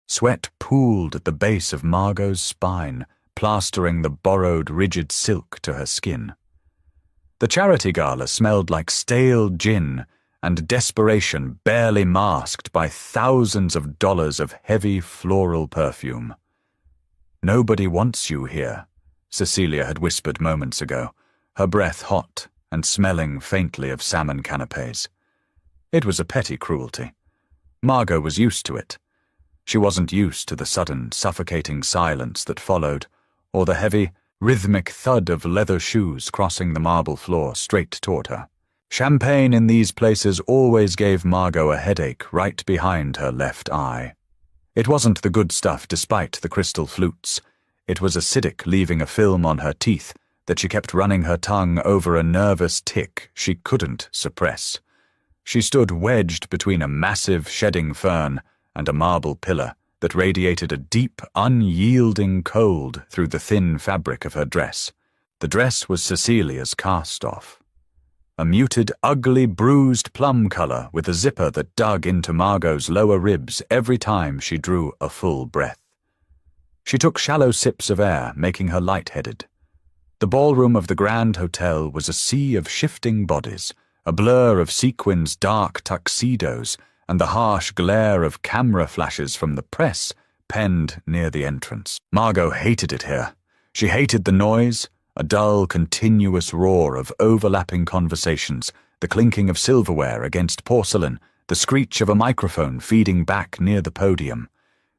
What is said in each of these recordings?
Sweat pooled at the base of Margot's spine, plastering the borrowed rigid silk to her skin. The charity gala smelled like stale gin and desperation barely masked by thousands of dollars of heavy floral perfume. "Nobody wants you here," Cecilia had whispered moments ago, her breath hot and smelling faintly of salmon canapes. It was a petty cruelty. Margot was used to it. She wasn't used to the sudden, suffocating silence that followed, or the heavy, rhythmic thud of leather shoes crossing the marble floor straight toward her. Champagne in these places always gave Margot a headache right behind her left eye. It wasn't the good stuff despite the crystal flutes. It was acidic, leaving a film on her teeth that she kept running her tongue over a nervous tic she couldn't suppress. She stood wedged between a massive shedding fern and a marble pillar that radiated a deep, unyielding cold through the thin fabric of her dress. The dress was Cecilia's cast-off. A muted, ugly, bruised plum color with a zipper that dug into Margot's lower ribs every time she drew a full breath. She took shallow sips of air, making her lightheaded. The ballroom of the Grand Hotel was a sea of shifting bodies, a blur of sequins' dark tuxedos, and the harsh glare of camera flashes from the press penned near the entrance. Margot hated it here. She hated the noise, a dull, continuous roar of overlapping conversations, the clinking of silverware against porcelain, the screech of a microphone feeding back near the podium.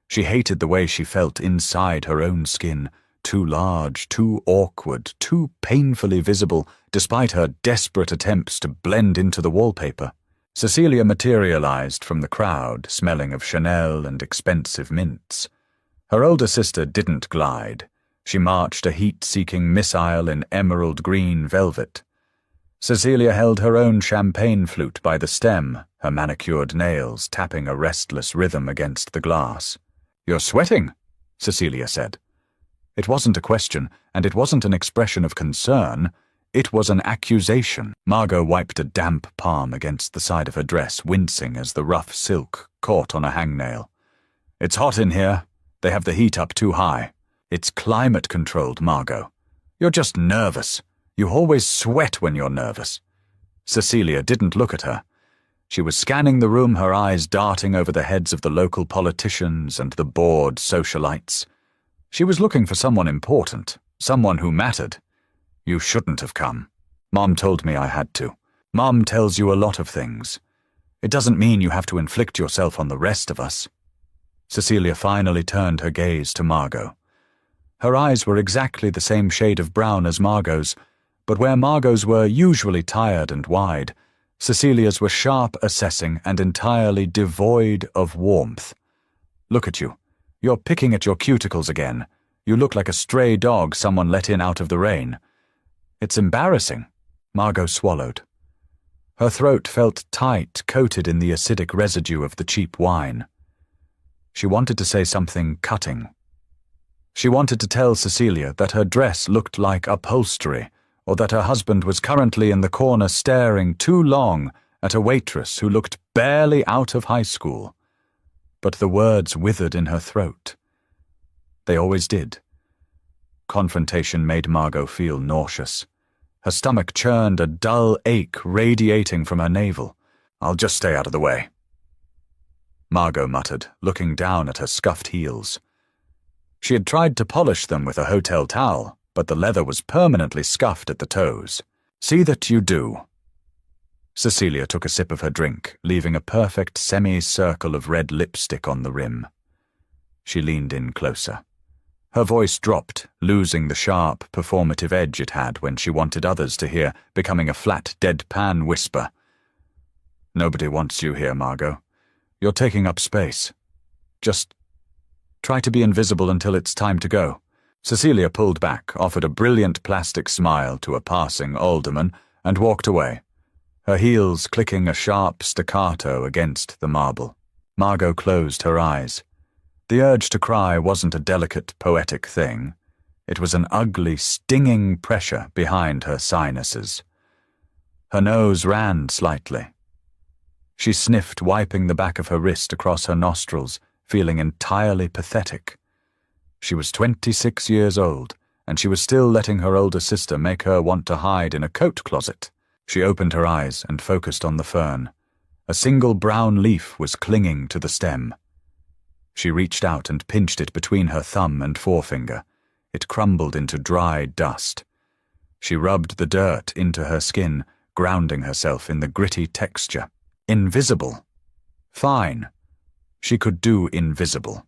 She hated the way she felt inside her own skin, too large, too awkward, too painfully visible, despite her desperate attempts to blend into the wallpaper. Cecilia materialized from the crowd, smelling of Chanel and expensive mints. Her older sister didn't glide. She marched a heat-seeking missile in emerald green velvet. Cecilia held her own champagne flute by the stem, her manicured nails tapping a restless rhythm against the glass. "You're sweating," Cecilia said. It wasn't a question, and it wasn't an expression of concern. It was an accusation. Margot wiped a damp palm against the side of her dress, wincing as the rough silk caught on a hangnail. "It's hot in here. They have the heat up too high." "It's climate-controlled, Margot. You're just nervous. You always sweat when you're nervous." Cecilia didn't look at her. She was scanning the room, her eyes darting over the heads of the local politicians and the bored socialites. She was looking for someone important, someone who mattered. "You shouldn't have come. Mom told me I had to. Mom tells you a lot of things. It doesn't mean you have to inflict yourself on the rest of us." Cecilia finally turned her gaze to Margot. Her eyes were exactly the same shade of brown as Margot's, but where Margot's were usually tired and wide, Cecilia's were sharp, assessing, and entirely devoid of warmth. "Look at you. You're picking at your cuticles again. You look like a stray dog someone let in out of the rain." "It's embarrassing." Margot swallowed. Her throat felt tight, coated in the acidic residue of the cheap wine. She wanted to say something cutting. She wanted to tell Cecilia that her dress looked like upholstery, or that her husband was currently in the corner staring too long at a waitress who looked barely out of high school. But the words withered in her throat. They always did. Confrontation made Margot feel nauseous. Her stomach churned, a dull ache radiating from her navel. "I'll just stay out of the way," Margot muttered, looking down at her scuffed heels. She had tried to polish them with a hotel towel, but the leather was permanently scuffed at the toes. "See that you do." Cecilia took a sip of her drink, leaving a perfect semi-circle of red lipstick on the rim. She leaned in closer. Her voice dropped, losing the sharp, performative edge it had when she wanted others to hear, becoming a flat, deadpan whisper. "Nobody wants you here, Margot. You're taking up space. Just try to be invisible until it's time to go." Cecilia pulled back, offered a brilliant plastic smile to a passing alderman, and walked away, her heels clicking a sharp staccato against the marble. Margot closed her eyes. The urge to cry wasn't a delicate, poetic thing. It was an ugly, stinging pressure behind her sinuses. Her nose ran slightly. She sniffed, wiping the back of her wrist across her nostrils, feeling entirely pathetic. She was 26 years old, and she was still letting her older sister make her want to hide in a coat closet. She opened her eyes and focused on the fern. A single brown leaf was clinging to the stem. She reached out and pinched it between her thumb and forefinger. It crumbled into dry dust. She rubbed the dirt into her skin, grounding herself in the gritty texture. Invisible. Fine. She could do invisible.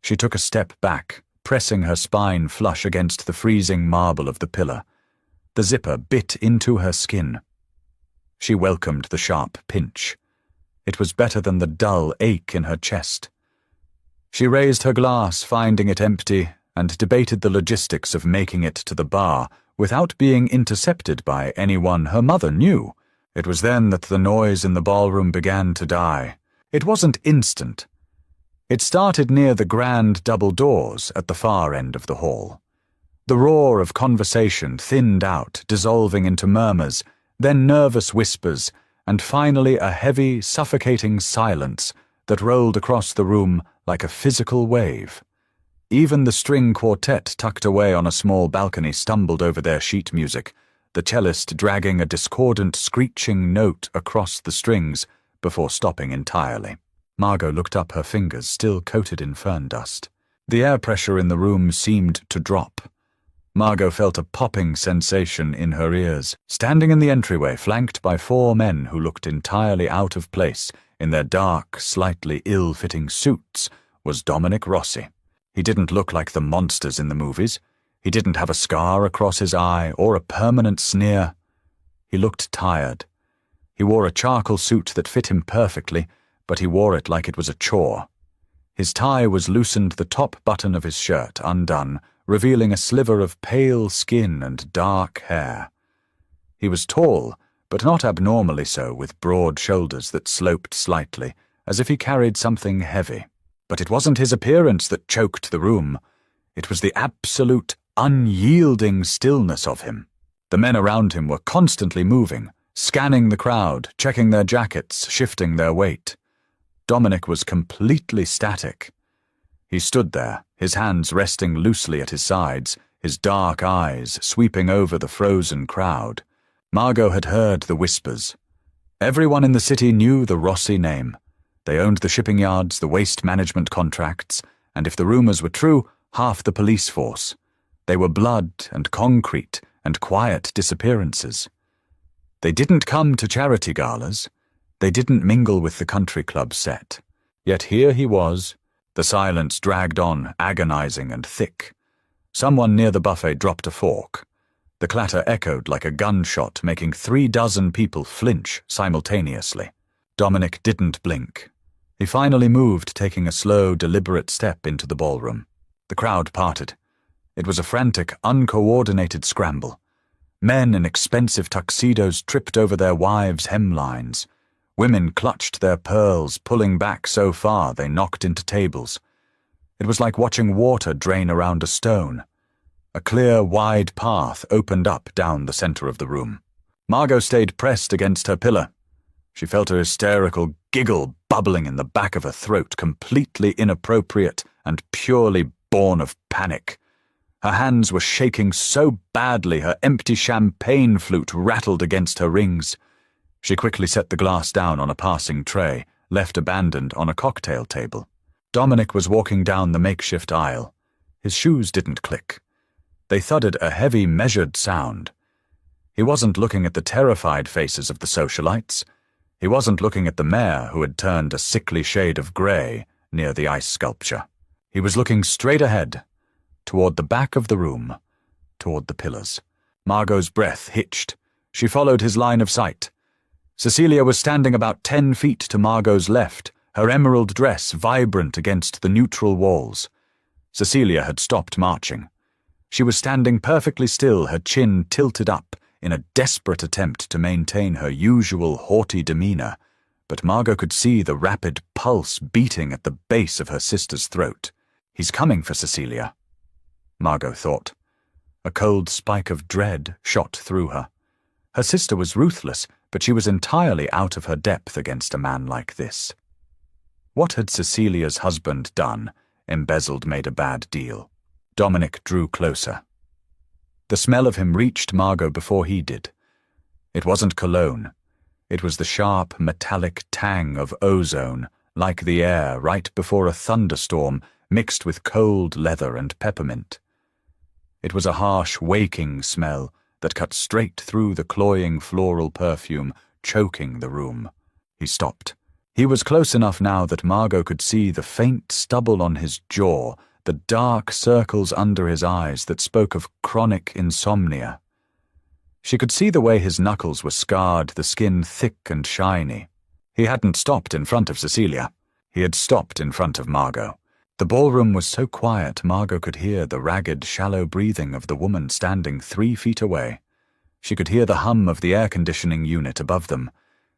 She took a step back, pressing her spine flush against the freezing marble of the pillar. The zipper bit into her skin. She welcomed the sharp pinch. It was better than the dull ache in her chest. She raised her glass, finding it empty, and debated the logistics of making it to the bar without being intercepted by anyone her mother knew. It was then that the noise in the ballroom began to die. It wasn't instant. It started near the grand double doors at the far end of the hall. The roar of conversation thinned out, dissolving into murmurs, then nervous whispers, and finally a heavy, suffocating silence that rolled across the room like a physical wave. Even the string quartet tucked away on a small balcony stumbled over their sheet music, the cellist dragging a discordant screeching note across the strings before stopping entirely. Margot looked up, her fingers still coated in fern dust. The air pressure in the room seemed to drop. Margot felt a popping sensation in her ears. Standing in the entryway, flanked by 4 men who looked entirely out of place in their dark, slightly ill-fitting suits, was Dominic Rossi. He didn't look like the monsters in the movies. He didn't have a scar across his eye or a permanent sneer. He looked tired. He wore a charcoal suit that fit him perfectly, but he wore it like it was a chore. His tie was loosened, the top button of his shirt undone, revealing a sliver of pale skin and dark hair. He was tall, but not abnormally so, with broad shoulders that sloped slightly, as if he carried something heavy. But it wasn't his appearance that choked the room. It was the absolute, unyielding stillness of him. The men around him were constantly moving, scanning the crowd, checking their jackets, shifting their weight. Dominic was completely static. He stood there, his hands resting loosely at his sides, his dark eyes sweeping over the frozen crowd. Margot had heard the whispers. Everyone in the city knew the Rossi name. They owned the shipping yards, the waste management contracts, and if the rumors were true, half the police force. They were blood and concrete and quiet disappearances. They didn't come to charity galas. They didn't mingle with the country club set. Yet here he was. The silence dragged on, agonizing and thick. Someone near the buffet dropped a fork. The clatter echoed like a gunshot, making 36 people flinch simultaneously. Dominic didn't blink. He finally moved, taking a slow, deliberate step into the ballroom. The crowd parted. It was a frantic, uncoordinated scramble. Men in expensive tuxedos tripped over their wives' hemlines. Women clutched their pearls, pulling back so far they knocked into tables. It was like watching water drain around a stone. A clear, wide path opened up down the center of the room. Margot stayed pressed against her pillar. She felt a hysterical giggle bubbling in the back of her throat, completely inappropriate and purely born of panic. Her hands were shaking so badly her empty champagne flute rattled against her rings. She quickly set the glass down on a passing tray, left abandoned on a cocktail table. Dominic was walking down the makeshift aisle. His shoes didn't click. They thudded a heavy, measured sound. He wasn't looking at the terrified faces of the socialites. He wasn't looking at the mayor, who had turned a sickly shade of grey near the ice sculpture. He was looking straight ahead, toward the back of the room, toward the pillars. Margot's breath hitched. She followed his line of sight. Cecilia was standing about 10 feet to Margot's left, her emerald dress vibrant against the neutral walls. Cecilia had stopped marching. She was standing perfectly still, her chin tilted up, in a desperate attempt to maintain her usual haughty demeanor, but Margot could see the rapid pulse beating at the base of her sister's throat. He's coming for Cecilia, Margot thought. A cold spike of dread shot through her. Her sister was ruthless, but she was entirely out of her depth against a man like this. What had Cecilia's husband done? Embezzled made a bad deal. Dominic drew closer. The smell of him reached Margot before he did. It wasn't cologne. It was the sharp, metallic tang of ozone, like the air right before a thunderstorm, mixed with cold leather and peppermint. It was a harsh, waking smell that cut straight through the cloying floral perfume, choking the room. He stopped. He was close enough now that Margot could see the faint stubble on his jaw, the dark circles under his eyes that spoke of chronic insomnia. She could see the way his knuckles were scarred, the skin thick and shiny. He hadn't stopped in front of Cecilia. He had stopped in front of Margot. The ballroom was so quiet Margot could hear the ragged, shallow breathing of the woman standing 3 feet away. She could hear the hum of the air-conditioning unit above them.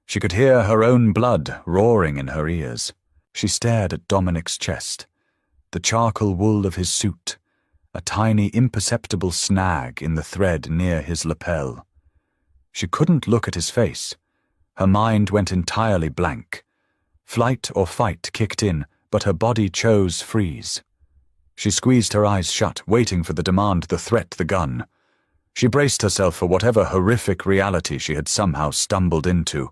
She could hear her own blood roaring in her ears. She stared at Dominic's chest, the charcoal wool of his suit, a tiny imperceptible snag in the thread near his lapel. She couldn't look at his face. Her mind went entirely blank. Flight or fight kicked in, but her body chose freeze. She squeezed her eyes shut, waiting for the demand, the threat, the gun. She braced herself for whatever horrific reality she had somehow stumbled into.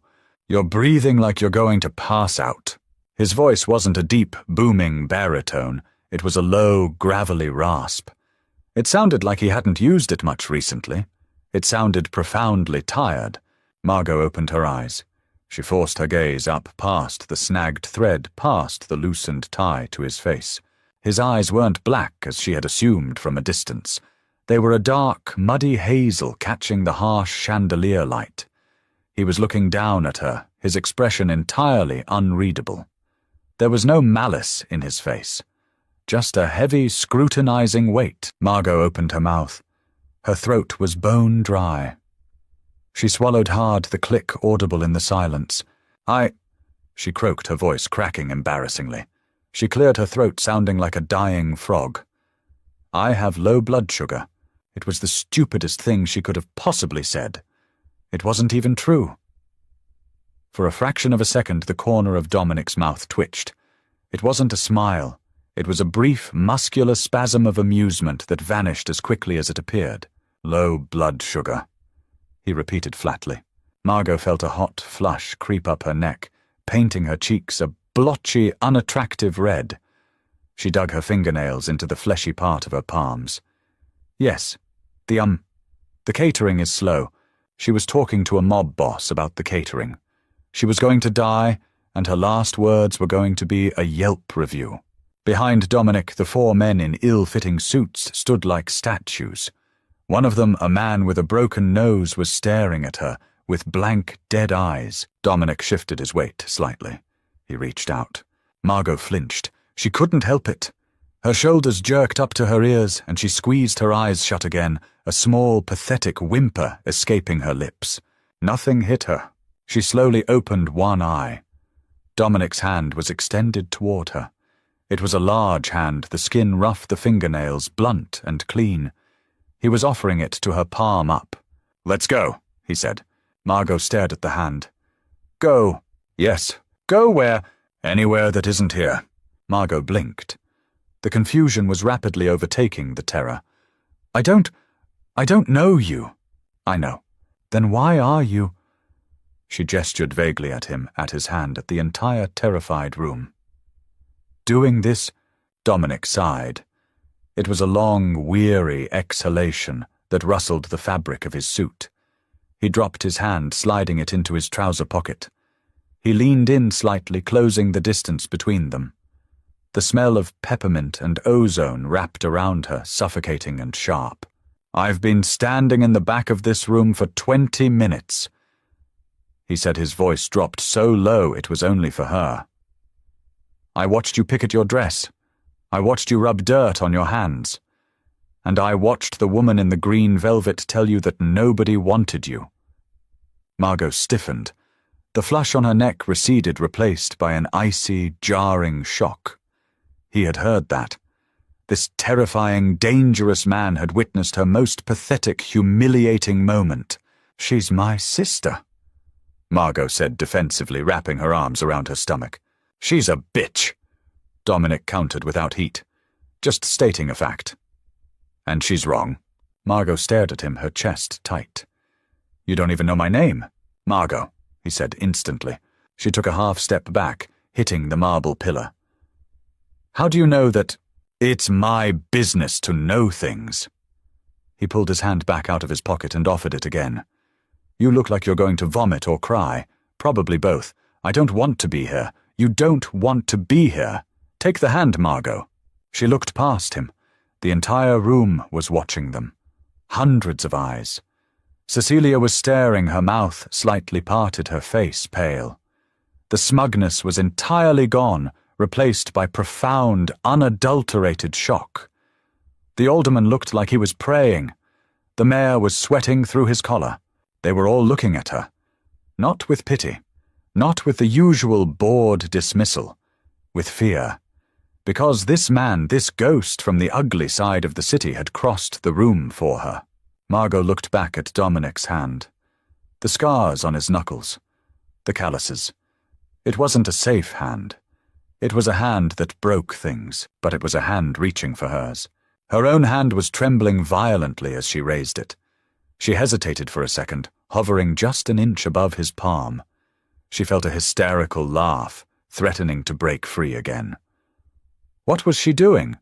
"You're breathing like you're going to pass out." His voice wasn't a deep, booming baritone. It was a low, gravelly rasp. It sounded like he hadn't used it much recently. It sounded profoundly tired. Margot opened her eyes. She forced her gaze up past the snagged thread, past the loosened tie to his face. His eyes weren't black as she had assumed from a distance. They were a dark, muddy hazel catching the harsh chandelier light. He was looking down at her, his expression entirely unreadable. There was no malice in his face, just a heavy, scrutinizing weight. Margot opened her mouth. Her throat was bone dry. She swallowed hard, the click audible in the silence. She croaked, her voice cracking embarrassingly. She cleared her throat, sounding like a dying frog. "I have low blood sugar." It was the stupidest thing she could have possibly said. It wasn't even true. For a fraction of a second, the corner of Dominic's mouth twitched. It wasn't a smile. It was a brief, muscular spasm of amusement that vanished as quickly as it appeared. "Low blood sugar," he repeated flatly. Margot felt a hot flush creep up her neck, painting her cheeks a blotchy, unattractive red. She dug her fingernails into the fleshy part of her palms. "Yes, the catering is slow." She was talking to a mob boss about the catering. She was going to die, and her last words were going to be a Yelp review. Behind Dominic, the 4 men in ill-fitting suits stood like statues. One of them, a man with a broken nose, was staring at her, with blank, dead eyes. Dominic shifted his weight slightly. He reached out. Margot flinched. She couldn't help it. Her shoulders jerked up to her ears, and she squeezed her eyes shut again, a small, pathetic whimper escaping her lips. Nothing hit her. She slowly opened one eye. Dominic's hand was extended toward her. It was a large hand, the skin rough, the fingernails blunt and clean. He was offering it to her palm up. "Let's go," he said. Margot stared at the hand. "Go." "Yes. Go where?" "Anywhere that isn't here." Margot blinked. The confusion was rapidly overtaking the terror. I don't know you." "I know." "Then why are you—" She gestured vaguely at him, at his hand, at the entire terrified room. "Doing this?" Dominic sighed. It was a long, weary exhalation that rustled the fabric of his suit. He dropped his hand, sliding it into his trouser pocket. He leaned in slightly, closing the distance between them. The smell of peppermint and ozone wrapped around her, suffocating and sharp. "I've been standing in the back of this room for 20 minutes. He said, his voice dropped so low it was only for her. "I watched you pick at your dress. I watched you rub dirt on your hands. And I watched the woman in the green velvet tell you that nobody wanted you." Margot stiffened. The flush on her neck receded, replaced by an icy, jarring shock. He had heard that. This terrifying, dangerous man had witnessed her most pathetic, humiliating moment. "She's my sister," Margot said defensively, wrapping her arms around her stomach. She's a bitch, Dominic countered without heat, just stating a fact. And she's wrong. Margot stared at him, her chest tight. You don't even know my name, Margot, he said instantly. She took a half step back, hitting the marble pillar. How do you know that it's my business to know things? He pulled his hand back out of his pocket and offered it again. You look like you're going to vomit or cry. Probably both. I don't want to be here. You don't want to be here. Take the hand, Margot. She looked past him. The entire room was watching them. Hundreds of eyes. Cecilia was staring, her mouth slightly parted, her face pale. The smugness was entirely gone, replaced by profound, unadulterated shock. The alderman looked like he was praying. The mayor was sweating through his collar. They were all looking at her. Not with pity. Not with the usual bored dismissal. With fear. Because this man, this ghost from the ugly side of the city had crossed the room for her. Margot looked back at Dominic's hand. The scars on his knuckles. The calluses. It wasn't a safe hand. It was a hand that broke things, but it was a hand reaching for hers. Her own hand was trembling violently as she raised it. She hesitated for a second, hovering just an inch above his palm. She felt a hysterical laugh, threatening to break free again. What was she doing?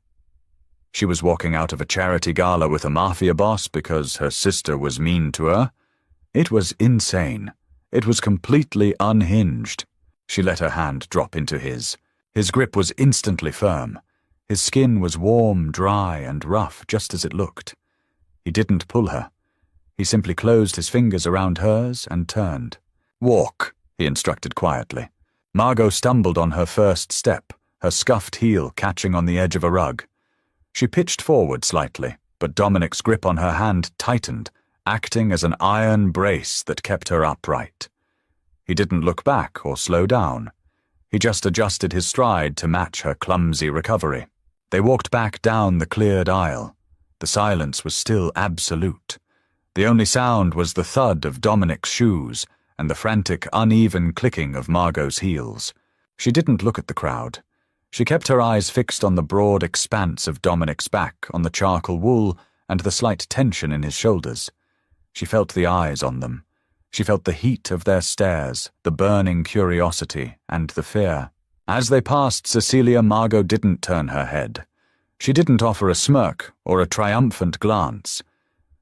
She was walking out of a charity gala with a Mafia boss because her sister was mean to her. It was insane. It was completely unhinged. She let her hand drop into his. His grip was instantly firm. His skin was warm, dry, and rough, just as it looked. He didn't pull her. He simply closed his fingers around hers and turned. Walk, he instructed quietly. Margot stumbled on her first step, her scuffed heel catching on the edge of a rug. She pitched forward slightly, but Dominic's grip on her hand tightened, acting as an iron brace that kept her upright. He didn't look back or slow down. He just adjusted his stride to match her clumsy recovery. They walked back down the cleared aisle. The silence was still absolute. The only sound was the thud of Dominic's shoes and the frantic, uneven clicking of Margot's heels. She didn't look at the crowd. She kept her eyes fixed on the broad expanse of Dominic's back, on the charcoal wool, and the slight tension in his shoulders. She felt the eyes on them. She felt the heat of their stares, the burning curiosity, and the fear. As they passed Cecilia, Margot didn't turn her head. She didn't offer a smirk or a triumphant glance.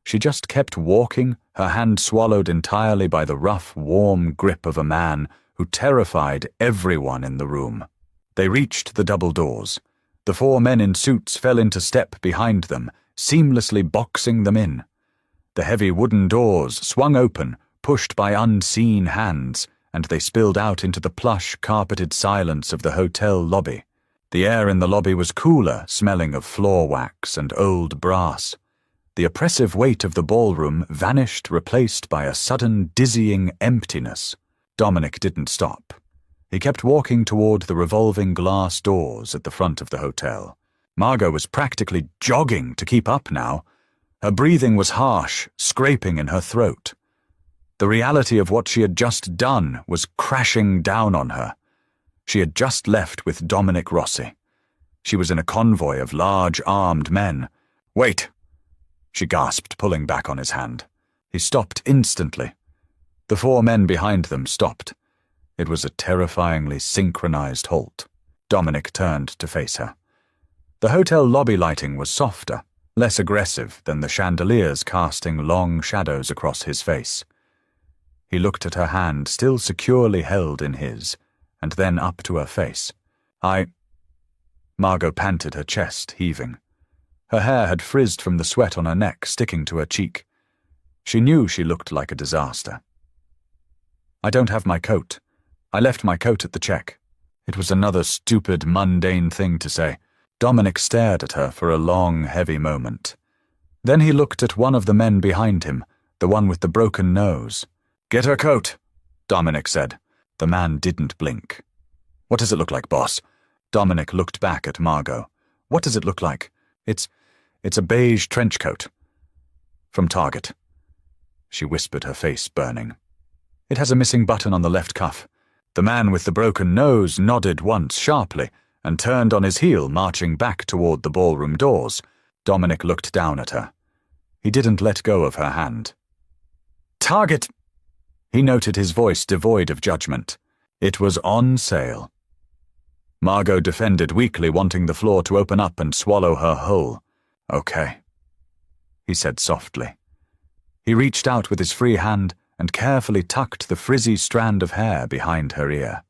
She just kept walking, her hand swallowed entirely by the rough, warm grip of a man who terrified everyone in the room. They reached the double doors. The 4 men in suits fell into step behind them, seamlessly boxing them in. The heavy wooden doors swung open, pushed by unseen hands, and they spilled out into the plush, carpeted silence of the hotel lobby. The air in the lobby was cooler, smelling of floor wax and old brass. The oppressive weight of the ballroom vanished, replaced by a sudden, dizzying emptiness. Dominic didn't stop. He kept walking toward the revolving glass doors at the front of the hotel. Margot was practically jogging to keep up now. Her breathing was harsh, scraping in her throat. The reality of what she had just done was crashing down on her. She had just left with Dominic Rossi. She was in a convoy of large armed men. "Wait!" she gasped, pulling back on his hand. He stopped instantly. The 4 men behind them stopped. It was a terrifyingly synchronized halt. Dominic turned to face her. The hotel lobby lighting was softer, less aggressive than the chandeliers casting long shadows across his face. He looked at her hand, still securely held in his, and then up to her face. Margot panted, her chest heaving. Her hair had frizzed from the sweat on her neck, sticking to her cheek. She knew she looked like a disaster. "I don't have my coat. I left my coat at the check." It was another stupid, mundane thing to say. Dominic stared at her for a long, heavy moment. Then he looked at one of the men behind him, the one with the broken nose. "Get her coat," Dominic said. The man didn't blink. "What does it look like, boss?" Dominic looked back at Margot. "What does it look like?" It's a beige trench coat. "From Target." She whispered, her face burning. "It has a missing button on the left cuff. The man with the broken nose nodded once sharply and turned on his heel, marching back toward the ballroom doors. Dominic looked down at her. He didn't let go of her hand. "Target!" He noted his voice devoid of judgment. It was on sale. Margot defended weakly, wanting the floor to open up and swallow her whole. "Okay," he said softly. He reached out with his free hand and carefully tucked the frizzy strand of hair behind her ear.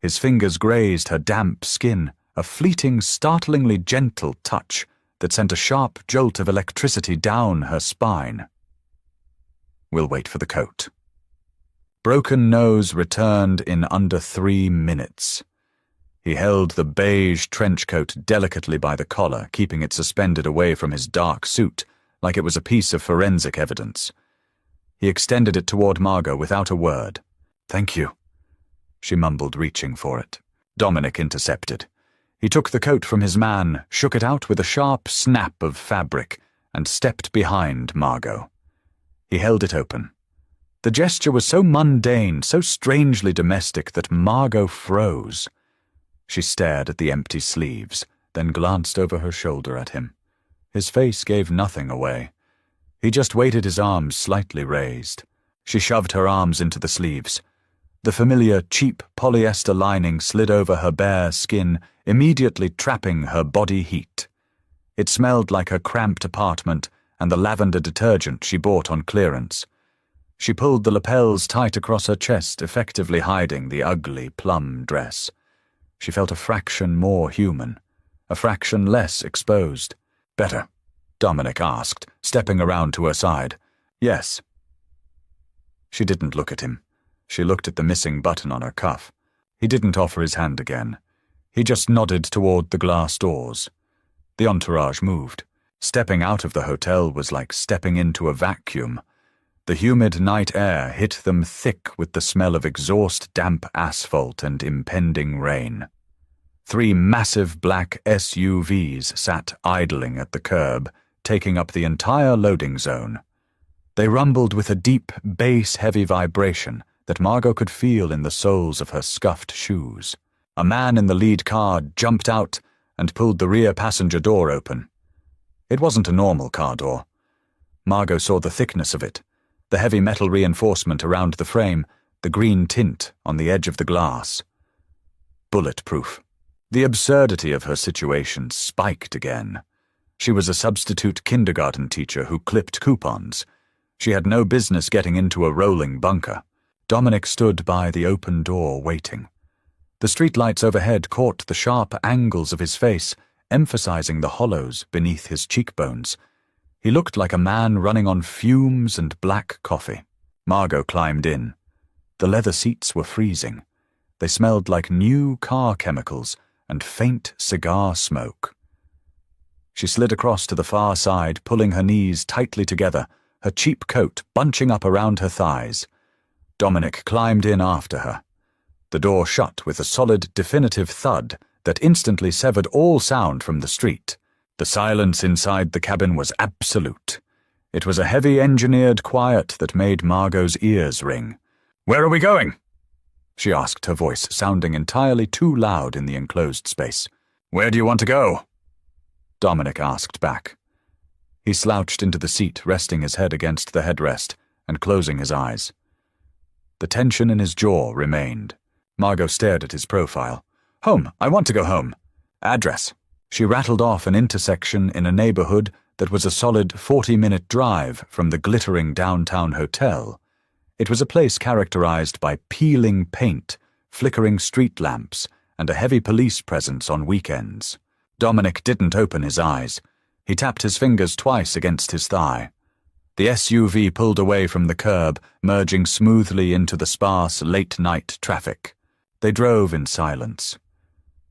His fingers grazed her damp skin, a fleeting, startlingly gentle touch that sent a sharp jolt of electricity down her spine. "We'll wait for the coat." Broken Nose returned in under 3 minutes. He held the beige trench coat delicately by the collar, keeping it suspended away from his dark suit, like it was a piece of forensic evidence. He extended it toward Margot without a word. "Thank you," she mumbled, reaching for it. Dominic intercepted. He took the coat from his man, shook it out with a sharp snap of fabric, and stepped behind Margot. He held it open. The gesture was so mundane, so strangely domestic, that Margot froze. She stared at the empty sleeves, then glanced over her shoulder at him. His face gave nothing away. He just waited, his arms slightly raised. She shoved her arms into the sleeves. The familiar, cheap polyester lining slid over her bare skin, immediately trapping her body heat. It smelled like her cramped apartment and the lavender detergent she bought on clearance. She pulled the lapels tight across her chest, effectively hiding the ugly plum dress. She felt a fraction more human, a fraction less exposed. "Better?" Dominic asked, stepping around to her side. "Yes." She didn't look at him. She looked at the missing button on her cuff. He didn't offer his hand again. He just nodded toward the glass doors. The entourage moved. Stepping out of the hotel was like stepping into a vacuum. The humid night air hit them thick with the smell of exhaust damp asphalt and impending rain. 3 massive black SUVs sat idling at the curb, taking up the entire loading zone. They rumbled with a deep, bass-heavy vibration that Margot could feel in the soles of her scuffed shoes. A man in the lead car jumped out and pulled the rear passenger door open. It wasn't a normal car door. Margot saw the thickness of it, the heavy metal reinforcement around the frame, the green tint on the edge of the glass. Bulletproof. The absurdity of her situation spiked again. She was a substitute kindergarten teacher who clipped coupons. She had no business getting into a rolling bunker. Dominic stood by the open door waiting. The streetlights overhead caught the sharp angles of his face, emphasizing the hollows beneath his cheekbones. He looked like a man running on fumes and black coffee. Margot climbed in. The leather seats were freezing. They smelled like new car chemicals and faint cigar smoke. She slid across to the far side, pulling her knees tightly together, her cheap coat bunching up around her thighs. Dominic climbed in after her. The door shut with a solid, definitive thud that instantly severed all sound from the street. The silence inside the cabin was absolute. It was a heavy engineered quiet that made Margot's ears ring. "Where are we going?" she asked, her voice sounding entirely too loud in the enclosed space. "Where do you want to go?" Dominic asked back. He slouched into the seat, resting his head against the headrest and closing his eyes. The tension in his jaw remained. Margot stared at his profile. "Home. I want to go home. Address." She rattled off an intersection in a neighborhood that was a solid 40-minute drive from the glittering downtown hotel. It was a place characterized by peeling paint, flickering street lamps, and a heavy police presence on weekends. Dominic didn't open his eyes. He tapped his fingers twice against his thigh. The SUV pulled away from the curb, merging smoothly into the sparse late-night traffic. They drove in silence.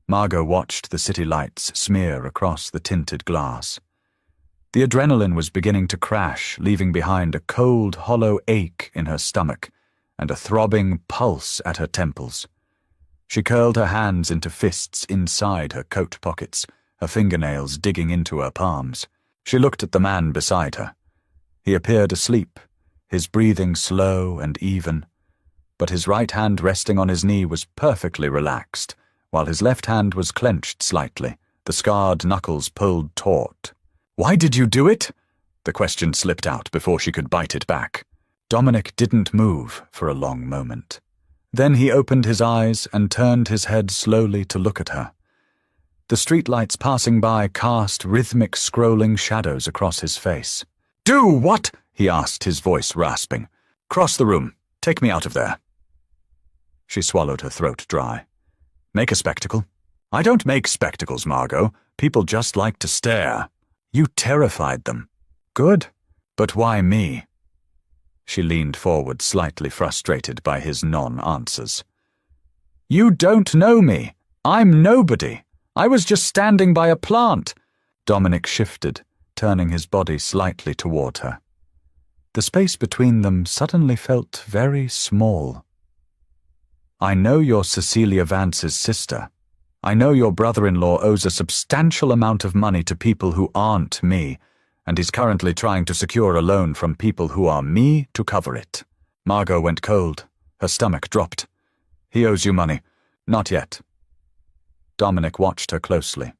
Margot watched the city lights smear across the tinted glass. The adrenaline was beginning to crash, leaving behind a cold, hollow ache in her stomach and a throbbing pulse at her temples. She curled her hands into fists inside her coat pockets, her fingernails digging into her palms. She looked at the man beside her. He appeared asleep, his breathing slow and even. but his right hand resting on his knee was perfectly relaxed, while his left hand was clenched slightly, the scarred knuckles pulled taut. "Why did you do it?" The question slipped out before she could bite it back. Dominic didn't move for a long moment. Then he opened his eyes and turned his head slowly to look at her. The streetlights passing by cast rhythmic scrolling shadows across his face. "Do what?" he asked, his voice rasping. "Cross the room. Take me out of there." She swallowed her throat dry. "Make a spectacle?" "I don't make spectacles, Margot. People just like to stare." "You terrified them." "Good. But why me?" She leaned forward, slightly frustrated by his non-answers. "You don't know me. I'm nobody. I was just standing by a plant." Dominic shifted, turning his body slightly toward her. The space between them suddenly felt very small. "I know you're Cecilia Vance's sister. I know your brother-in-law owes a substantial amount of money to people who aren't me, and he's currently trying to secure a loan from people who are me to cover it." Margot went cold. Her stomach dropped. "He owes you money." "Not yet." Dominic watched her closely.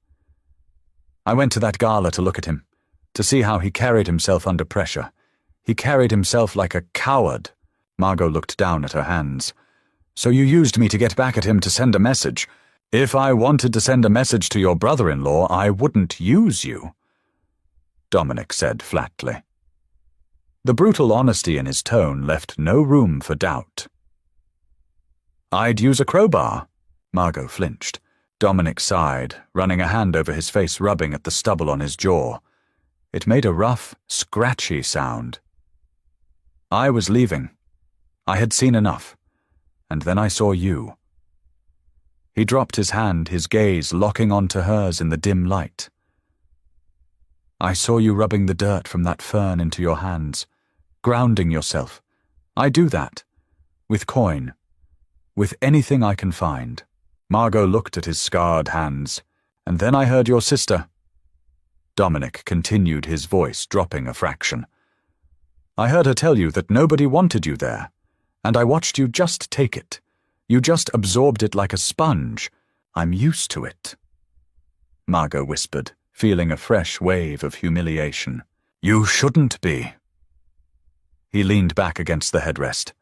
"I went to that gala to look at him, to see how he carried himself under pressure. He carried himself like a coward." Margot looked down at her hands. "So you used me to get back at him to send a message. If I wanted to send a message to your brother-in-law, I wouldn't use you," Dominic said flatly. The brutal honesty in his tone left no room for doubt. "I'd use a crowbar." Margot flinched. Dominic sighed, running a hand over his face, rubbing at the stubble on his jaw. It made a rough, scratchy sound. "I was leaving. I had seen enough. And then I saw you." He dropped his hand, his gaze locking onto hers in the dim light. "I saw you rubbing the dirt from that fern into your hands, grounding yourself. I do that. With coin. With anything I can find." Margot looked at his scarred hands. "And then I heard your sister." Dominic continued, his voice dropping a fraction. "I heard her tell you that nobody wanted you there, and I watched you just take it. You just absorbed it like a sponge. I'm used to it." Margot whispered, feeling a fresh wave of humiliation. "You shouldn't be." He leaned back against the headrest.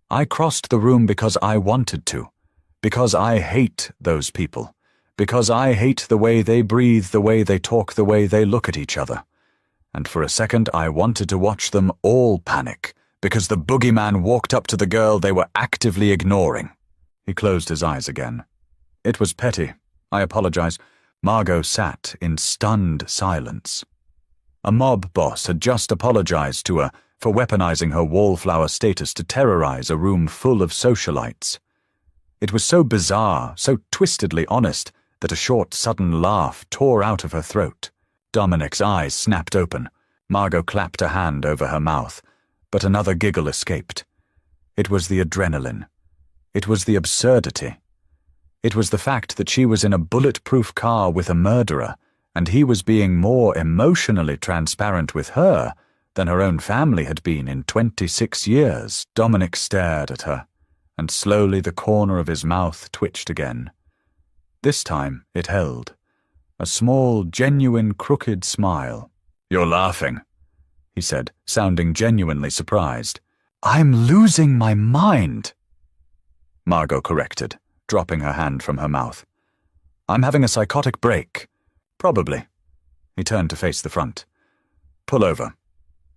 "I crossed the room because I wanted to. Because I hate those people. Because I hate the way they breathe, the way they talk, the way they look at each other. And for a second I wanted to watch them all panic, because the boogeyman walked up to the girl they were actively ignoring." He closed his eyes again. "It was petty. I apologize." Margot sat in stunned silence. A mob boss had just apologized to her for weaponizing her wallflower status to terrorize a room full of socialites. It was so bizarre, so twistedly honest, that a short, sudden laugh tore out of her throat. Dominic's eyes snapped open. Margot clapped a hand over her mouth, but another giggle escaped. It was the adrenaline. It was the absurdity. It was the fact that she was in a bulletproof car with a murderer, and he was being more emotionally transparent with her than her own family had been in 26 years. Dominic stared at her, and slowly the corner of his mouth twitched again. This time it held. A small, genuine, crooked smile. "You're laughing," he said, sounding genuinely surprised. "I'm losing my mind," Margot corrected, dropping her hand from her mouth. "I'm having a psychotic break." "Probably." He turned to face the front. "Pull over,"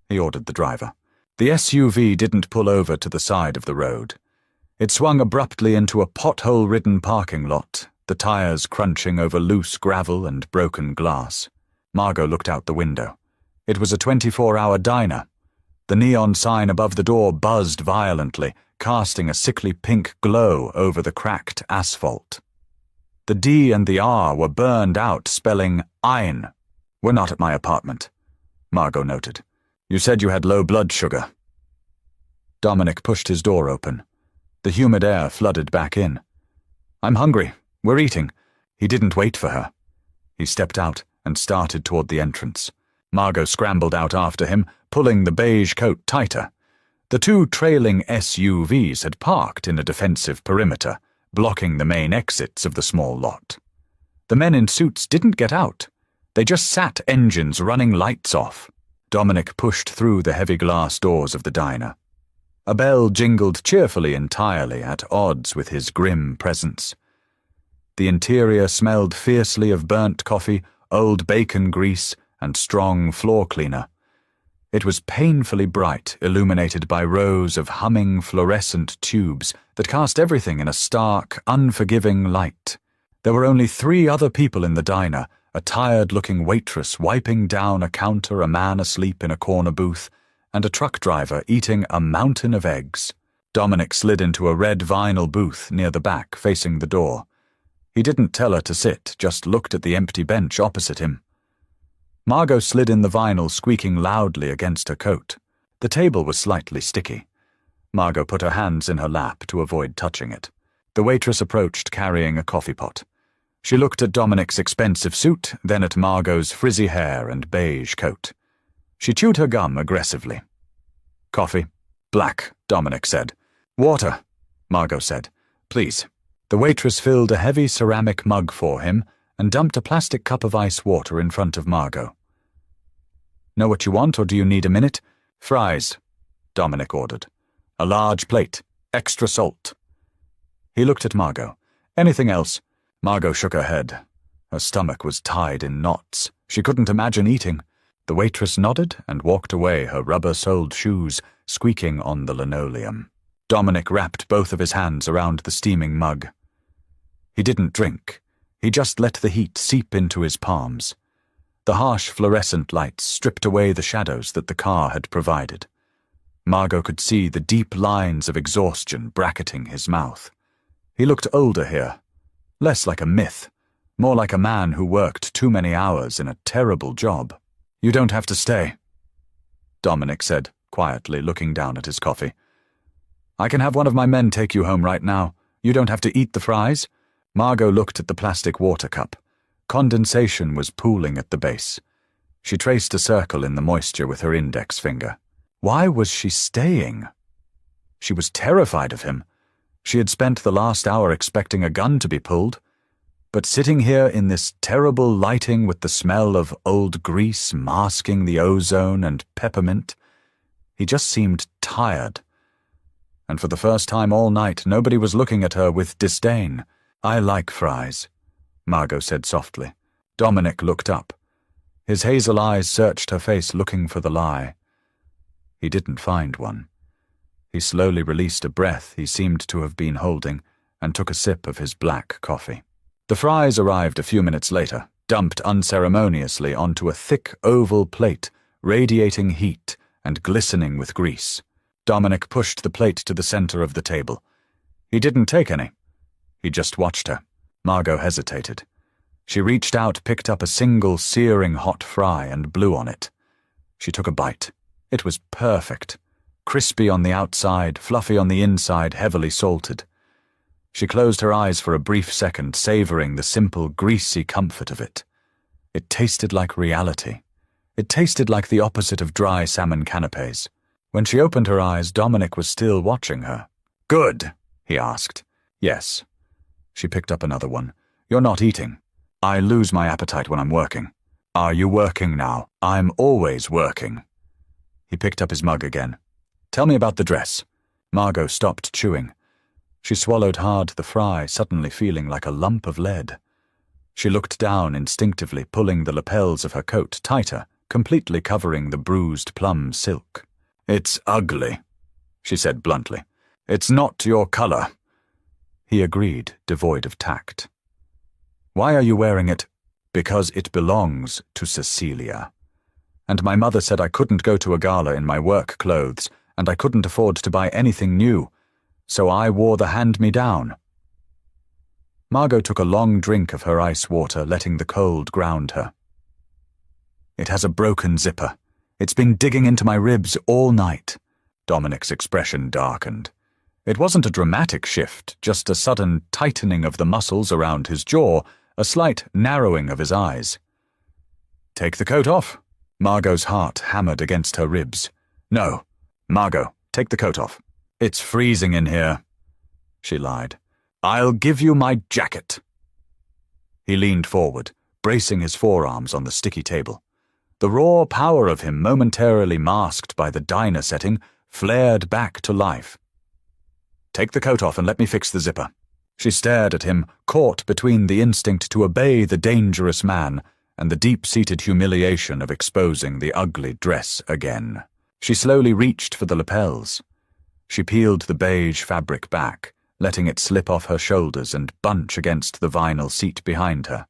he ordered the driver. The SUV didn't pull over to the side of the road. It swung abruptly into a pothole-ridden parking lot, the tires crunching over loose gravel and broken glass. Margot looked out the window. It was a 24-hour diner. The neon sign above the door buzzed violently, casting a sickly pink glow over the cracked asphalt. The D and the R were burned out, spelling Ein. "We're not at my apartment," Margot noted. "You said you had low blood sugar." Dominic pushed his door open. The humid air flooded back in. "I'm hungry. We're eating." He didn't wait for her. He stepped out and started toward the entrance. Margot scrambled out after him, pulling the beige coat tighter. The two trailing SUVs had parked in a defensive perimeter, blocking the main exits of the small lot. The men in suits didn't get out. They just sat, engines running, lights off. Dominic pushed through the heavy glass doors of the diner. A bell jingled cheerfully, entirely at odds with his grim presence. The interior smelled fiercely of burnt coffee, old bacon grease, and strong floor cleaner. It was painfully bright, illuminated by rows of humming fluorescent tubes that cast everything in a stark, unforgiving light. There were only 3 other people in the diner, a tired-looking waitress wiping down a counter, a man asleep in a corner booth, and a truck driver eating a mountain of eggs. Dominic slid into a red vinyl booth near the back, facing the door. He didn't tell her to sit, just looked at the empty bench opposite him. Margot slid in the vinyl, squeaking loudly against her coat. The table was slightly sticky. Margot put her hands in her lap to avoid touching it. The waitress approached, carrying a coffee pot. She looked at Dominic's expensive suit, then at Margot's frizzy hair and beige coat. She chewed her gum aggressively. "Coffee." "Black," Dominic said. "Water," Margot said. "Please." The waitress filled a heavy ceramic mug for him and dumped a plastic cup of ice water in front of Margot. "Know what you want, or do you need a minute?" "Fries," Dominic ordered. "A large plate. Extra salt." He looked at Margot. "Anything else?" Margot shook her head. Her stomach was tied in knots. She couldn't imagine eating. The waitress nodded and walked away, her rubber-soled shoes squeaking on the linoleum. Dominic wrapped both of his hands around the steaming mug. He didn't drink. He just let the heat seep into his palms. The harsh fluorescent lights stripped away the shadows that the car had provided. Margot could see the deep lines of exhaustion bracketing his mouth. He looked older here. Less like a myth, more like a man who worked too many hours in a terrible job. "You don't have to stay," Dominic said, quietly, looking down at his coffee. "I can have one of my men take you home right now. You don't have to eat the fries." Margot looked at the plastic water cup. Condensation was pooling at the base. She traced a circle in the moisture with her index finger. Why was she staying? She was terrified of him. She had spent the last hour expecting a gun to be pulled. But sitting here in this terrible lighting with the smell of old grease masking the ozone and peppermint, he just seemed tired. And for the first time all night, nobody was looking at her with disdain. "I like fries," Margot said softly. Dominic looked up. His hazel eyes searched her face, looking for the lie. He didn't find one. He slowly released a breath he seemed to have been holding and took a sip of his black coffee. The fries arrived a few minutes later, dumped unceremoniously onto a thick oval plate, radiating heat and glistening with grease. Dominic pushed the plate to the center of the table. He didn't take any. He just watched her. Margot hesitated. She reached out, picked up a single searing hot fry and blew on it. She took a bite. It was perfect. Crispy on the outside, fluffy on the inside, heavily salted. She closed her eyes for a brief second, savoring the simple, greasy comfort of it. It tasted like reality. It tasted like the opposite of dry salmon canapes. When she opened her eyes, Dominic was still watching her. "Good?" he asked. "Yes." She picked up another one. "You're not eating." "I lose my appetite when I'm working." "Are you working now?" "I'm always working." He picked up his mug again. "Tell me about the dress." Margot stopped chewing. She swallowed hard the fry, suddenly feeling like a lump of lead. She looked down instinctively, pulling the lapels of her coat tighter, completely covering the bruised plum silk. "It's ugly," she said bluntly. "It's not your color." He agreed, devoid of tact. "Why are you wearing it?" "Because it belongs to Cecilia. And my mother said I couldn't go to a gala in my work clothes, and I couldn't afford to buy anything new, so I wore the hand-me-down." Margot took a long drink of her ice water, letting the cold ground her. "It has a broken zipper. It's been digging into my ribs all night." Dominic's expression darkened. It wasn't a dramatic shift, just a sudden tightening of the muscles around his jaw, a slight narrowing of his eyes. "Take the coat off." Margot's heart hammered against her ribs. "No. Margot, Take the coat off. It's freezing in here, she lied. I'll give you my jacket. He leaned forward, bracing his forearms on the sticky table. The raw power of him, momentarily masked by the diner setting, flared back to life. Take the coat off and let me fix the zipper. She stared at him, caught between the instinct to obey the dangerous man and the deep-seated humiliation of exposing the ugly dress again. She slowly reached for the lapels. She peeled the beige fabric back, letting it slip off her shoulders and bunch against the vinyl seat behind her.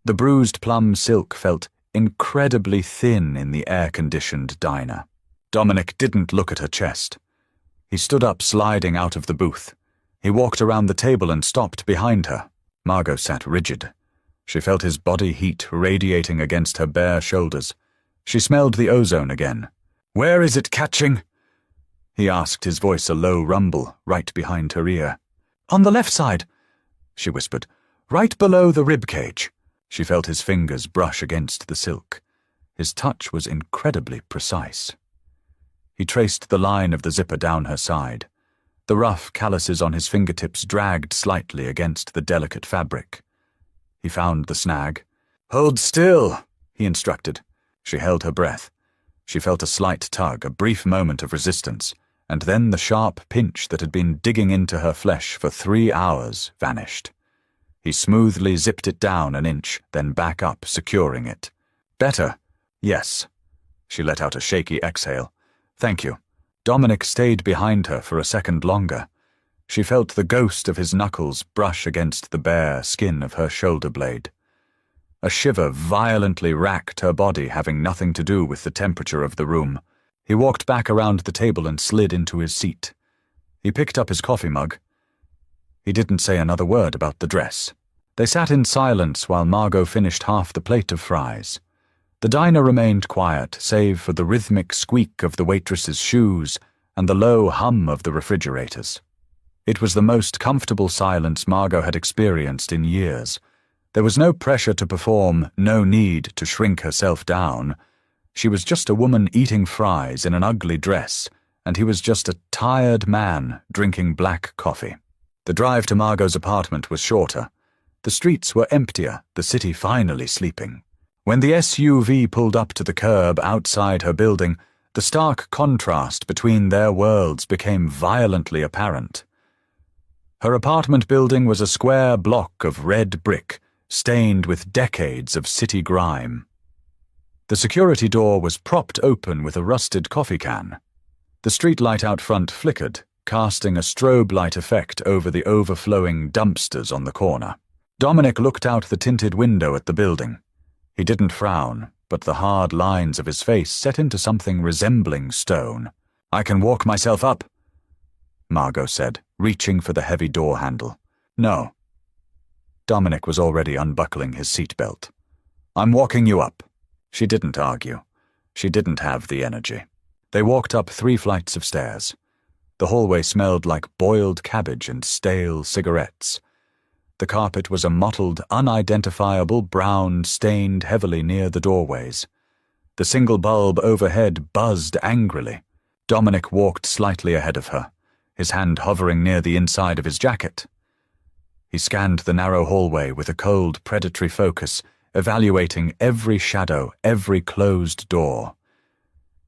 The bruised plum silk felt incredibly thin in the air-conditioned diner. Dominic didn't look at her chest. He stood up, sliding out of the booth. He walked around the table and stopped behind her. Margot sat rigid. She felt his body heat radiating against her bare shoulders. She smelled the ozone again. "Where is it catching?" he asked, his voice a low rumble, right behind her ear. "On the left side," she whispered, "right below the rib cage." She felt his fingers brush against the silk. His touch was incredibly precise. He traced the line of the zipper down her side. The rough calluses on his fingertips dragged slightly against the delicate fabric. He found the snag. "Hold still," he instructed. She held her breath. She felt a slight tug, a brief moment of resistance, and then the sharp pinch that had been digging into her flesh for 3 hours vanished. He smoothly zipped it down an inch, then back up, securing it. "Better?" "Yes." She let out a shaky exhale. "Thank you." Dominic stayed behind her for a second longer. She felt the ghost of his knuckles brush against the bare skin of her shoulder blade. A shiver violently racked her body, having nothing to do with the temperature of the room. He walked back around the table and slid into his seat. He picked up his coffee mug. He didn't say another word about the dress. They sat in silence while Margot finished half the plate of fries. The diner remained quiet, save for the rhythmic squeak of the waitress's shoes and the low hum of the refrigerators. It was the most comfortable silence Margot had experienced in years. There was no pressure to perform, no need to shrink herself down. She was just a woman eating fries in an ugly dress, and he was just a tired man drinking black coffee. The drive to Margot's apartment was shorter. The streets were emptier, the city finally sleeping. When the SUV pulled up to the curb outside her building, the stark contrast between their worlds became violently apparent. Her apartment building was a square block of red brick, stained with decades of city grime. The security door was propped open with a rusted coffee can. The streetlight out front flickered, casting a strobe light effect over the overflowing dumpsters on the corner. Dominic looked out the tinted window at the building. He didn't frown, but the hard lines of his face set into something resembling stone. "I can walk myself up," Margot said, reaching for the heavy door handle. "No." Dominic was already unbuckling his seatbelt. "I'm walking you up." She didn't argue. She didn't have the energy. They walked up 3 flights of stairs. The hallway smelled like boiled cabbage and stale cigarettes. The carpet was a mottled, unidentifiable brown stained heavily near the doorways. The single bulb overhead buzzed angrily. Dominic walked slightly ahead of her, his hand hovering near the inside of his jacket. He scanned the narrow hallway with a cold, predatory focus, evaluating every shadow, every closed door.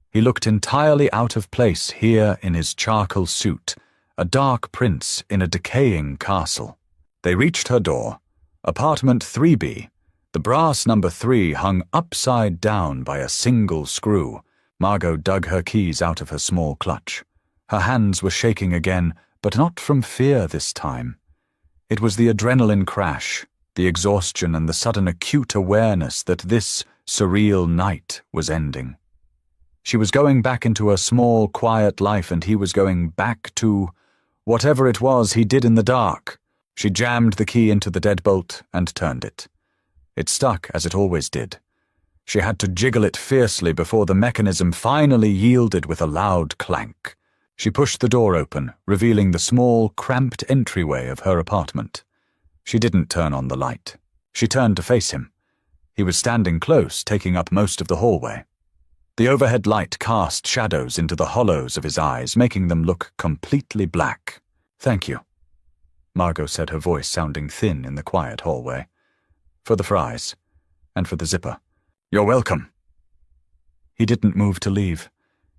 He looked entirely out of place here in his charcoal suit, a dark prince in a decaying castle. They reached her door, apartment 3B. The brass number 3 hung upside down by a single screw. Margot dug her keys out of her small clutch. Her hands were shaking again, but not from fear this time. It was the adrenaline crash, the exhaustion and the sudden acute awareness that this surreal night was ending. She was going back into her small, quiet life, and he was going back to whatever it was he did in the dark. She jammed the key into the deadbolt and turned it. It stuck as it always did. She had to jiggle it fiercely before the mechanism finally yielded with a loud clank. She pushed the door open, revealing the small, cramped entryway of her apartment. She didn't turn on the light. She turned to face him. He was standing close, taking up most of the hallway. The overhead light cast shadows into the hollows of his eyes, making them look completely black. "Thank you," Margot said, her voice sounding thin in the quiet hallway. "For the fries. And for the zipper." "You're welcome." He didn't move to leave.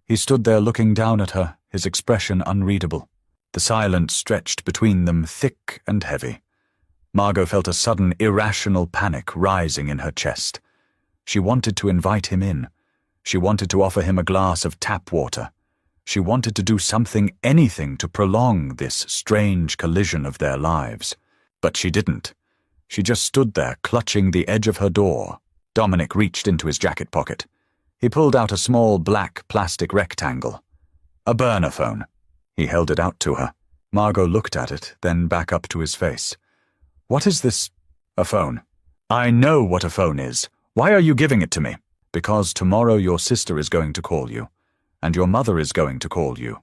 He stood there looking down at her, his expression unreadable. The silence stretched between them thick and heavy. Margot felt a sudden irrational panic rising in her chest. She wanted to invite him in. She wanted to offer him a glass of tap water. She wanted to do something, anything, to prolong this strange collision of their lives. But she didn't. She just stood there, clutching the edge of her door. Dominic reached into his jacket pocket. He pulled out a small black plastic rectangle. A burner phone. He held it out to her. Margot looked at it, then back up to his face. "What is this?" "A phone." "I know what a phone is. Why are you giving it to me?" "Because tomorrow your sister is going to call you, and your mother is going to call you,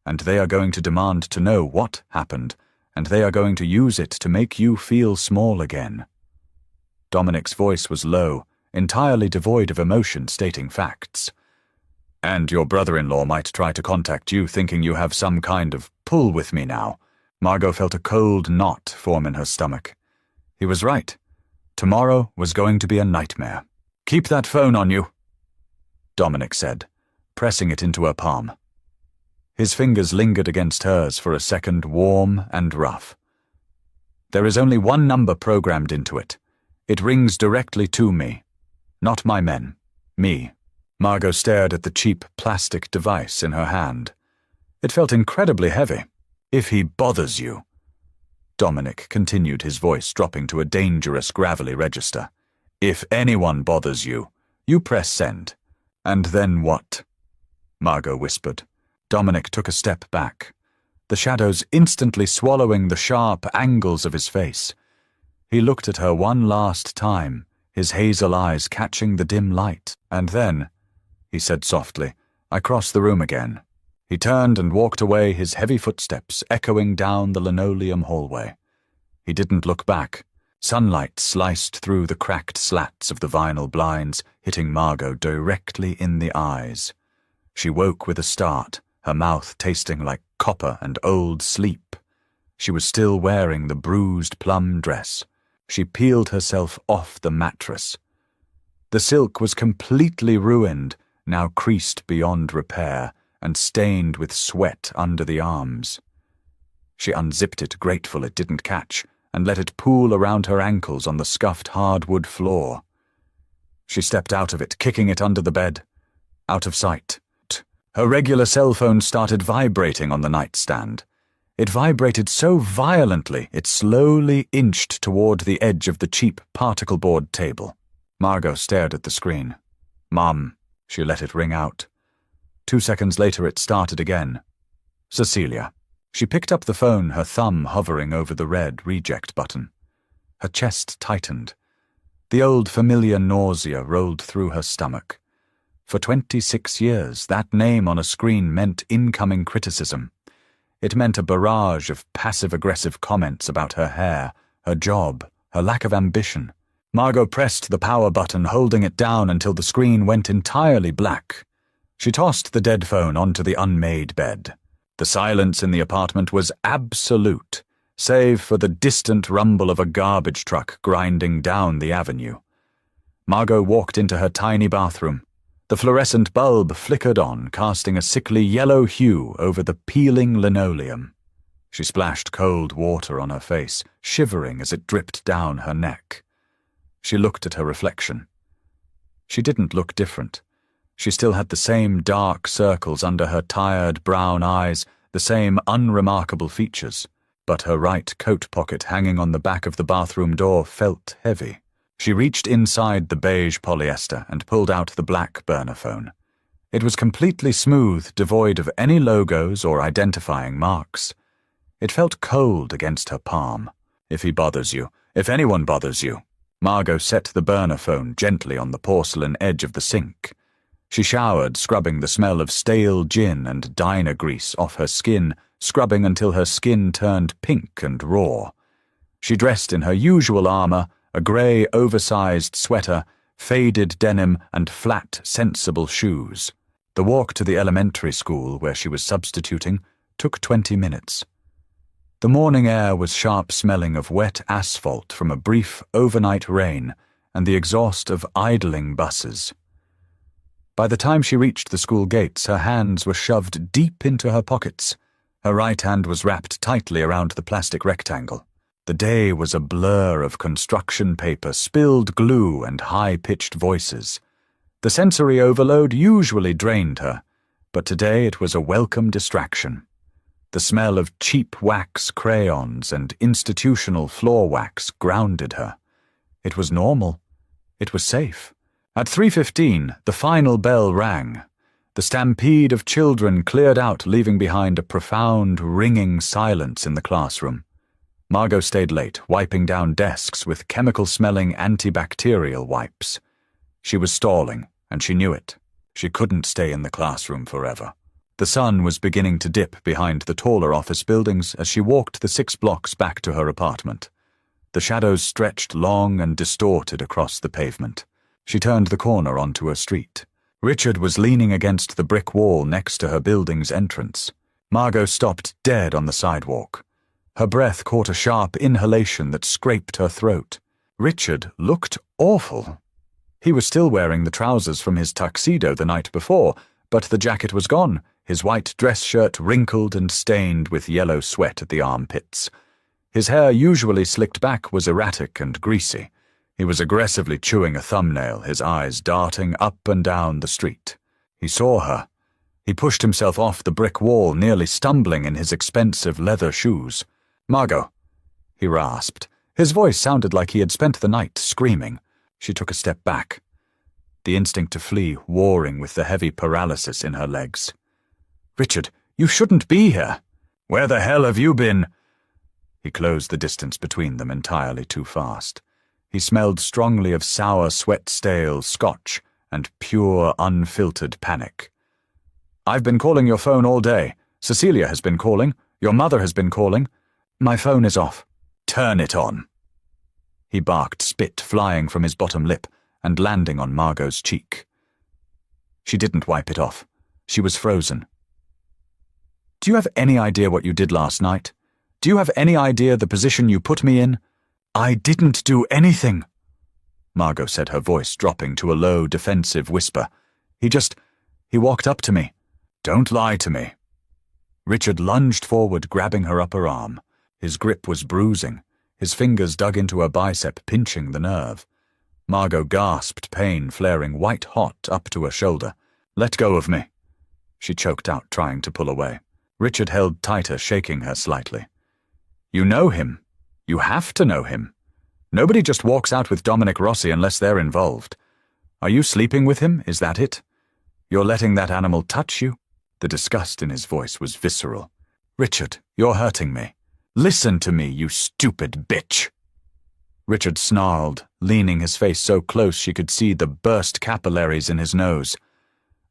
and they are going to demand to know what happened, and they are going to use it to make you feel small again." Dominic's voice was low, entirely devoid of emotion, stating facts. "And your brother-in-law might try to contact you, thinking you have some kind of pull with me now." Margot felt a cold knot form in her stomach. He was right. Tomorrow was going to be a nightmare. "Keep that phone on you," Dominic said, pressing it into her palm. His fingers lingered against hers for a second, warm and rough. "There is only one number programmed into it. It rings directly to me. Not my men. Me." Margot stared at the cheap plastic device in her hand. It felt incredibly heavy. "If he bothers you," Dominic continued, his voice dropping to a dangerous gravelly register. "If anyone bothers you, you press send." "And then what?" Margot whispered. Dominic took a step back, the shadows instantly swallowing the sharp angles of his face. He looked at her one last time, his hazel eyes catching the dim light. "And then," he said softly, "I crossed the room again." He turned and walked away, his heavy footsteps echoing down the linoleum hallway. He didn't look back. Sunlight sliced through the cracked slats of the vinyl blinds, hitting Margot directly in the eyes. She woke with a start, her mouth tasting like copper and old sleep. She was still wearing the bruised plum dress. She peeled herself off the mattress. The silk was completely ruined, now creased beyond repair, and stained with sweat under the arms. She unzipped it, grateful it didn't catch, and let it pool around her ankles on the scuffed hardwood floor. She stepped out of it, kicking it under the bed. Out of sight. Her regular cell phone started vibrating on the nightstand. It vibrated so violently it slowly inched toward the edge of the cheap particle board table. Margot stared at the screen. "Mum," she let it ring out. 2 seconds later it started again. "Cecilia." She picked up the phone, her thumb hovering over the red reject button. Her chest tightened. The old familiar nausea rolled through her stomach. For 26 years, that name on a screen meant incoming criticism. It meant a barrage of passive-aggressive comments about her hair, her job, her lack of ambition. Margot pressed the power button, holding it down until the screen went entirely black. She tossed the dead phone onto the unmade bed. The silence in the apartment was absolute, save for the distant rumble of a garbage truck grinding down the avenue. Margot walked into her tiny bathroom. The fluorescent bulb flickered on, casting a sickly yellow hue over the peeling linoleum. She splashed cold water on her face, shivering as it dripped down her neck. She looked at her reflection. She didn't look different. She still had the same dark circles under her tired brown eyes, the same unremarkable features, but her right coat pocket hanging on the back of the bathroom door felt heavy. She reached inside the beige polyester and pulled out the black burner phone. It was completely smooth, devoid of any logos or identifying marks. It felt cold against her palm. "If he bothers you, if anyone bothers you." Margot set the burner phone gently on the porcelain edge of the sink. She showered, scrubbing the smell of stale gin and diner grease off her skin, scrubbing until her skin turned pink and raw. She dressed in her usual armor, a grey, oversized sweater, faded denim and flat, sensible shoes. The walk to the elementary school where she was substituting took 20 minutes. The morning air was sharp-smelling of wet asphalt from a brief overnight rain and the exhaust of idling buses. By the time she reached the school gates, her hands were shoved deep into her pockets. Her right hand was wrapped tightly around the plastic rectangle. The day was a blur of construction paper, spilled glue, and high-pitched voices. The sensory overload usually drained her, but today it was a welcome distraction. The smell of cheap wax crayons and institutional floor wax grounded her. It was normal. It was safe. At 3:15, the final bell rang. The stampede of children cleared out, leaving behind a profound, ringing silence in the classroom. Margot stayed late, wiping down desks with chemical-smelling antibacterial wipes. She was stalling, and she knew it. She couldn't stay in the classroom forever. The sun was beginning to dip behind the taller office buildings as she walked the 6 blocks back to her apartment. The shadows stretched long and distorted across the pavement. She turned the corner onto a street. Richard was leaning against the brick wall next to her building's entrance. Margot stopped dead on the sidewalk. Her breath caught a sharp inhalation that scraped her throat. Richard looked awful. He was still wearing the trousers from his tuxedo the night before, but the jacket was gone, his white dress shirt wrinkled and stained with yellow sweat at the armpits. His hair, usually slicked back, was erratic and greasy. He was aggressively chewing a thumbnail, his eyes darting up and down the street. He saw her. He pushed himself off the brick wall, nearly stumbling in his expensive leather shoes. "Margot," he rasped. His voice sounded like he had spent the night screaming. She took a step back, the instinct to flee warring with the heavy paralysis in her legs. "Richard, you shouldn't be here." "Where the hell have you been?" He closed the distance between them entirely too fast. He smelled strongly of sour, sweat-stale scotch and pure, unfiltered panic. "I've been calling your phone all day. Cecilia has been calling. Your mother has been calling. My phone is off." "Turn it on." He barked, spit flying from his bottom lip and landing on Margot's cheek. She didn't wipe it off. She was frozen. "Do you have any idea what you did last night? Do you have any idea the position you put me in?" "I didn't do anything," Margot said, her voice dropping to a low, defensive whisper. He walked up to me." "Don't lie to me." Richard lunged forward, grabbing her upper arm. His grip was bruising. His fingers dug into her bicep, pinching the nerve. Margot gasped, pain flaring white-hot up to her shoulder. "Let go of me," she choked out, trying to pull away. Richard held tighter, shaking her slightly. "You know him. You have to know him. Nobody just walks out with Dominic Rossi unless they're involved. Are you sleeping with him? Is that it? You're letting that animal touch you?" The disgust in his voice was visceral. "Richard, you're hurting me. Listen to me, you stupid bitch." Richard snarled, leaning his face so close she could see the burst capillaries in his nose.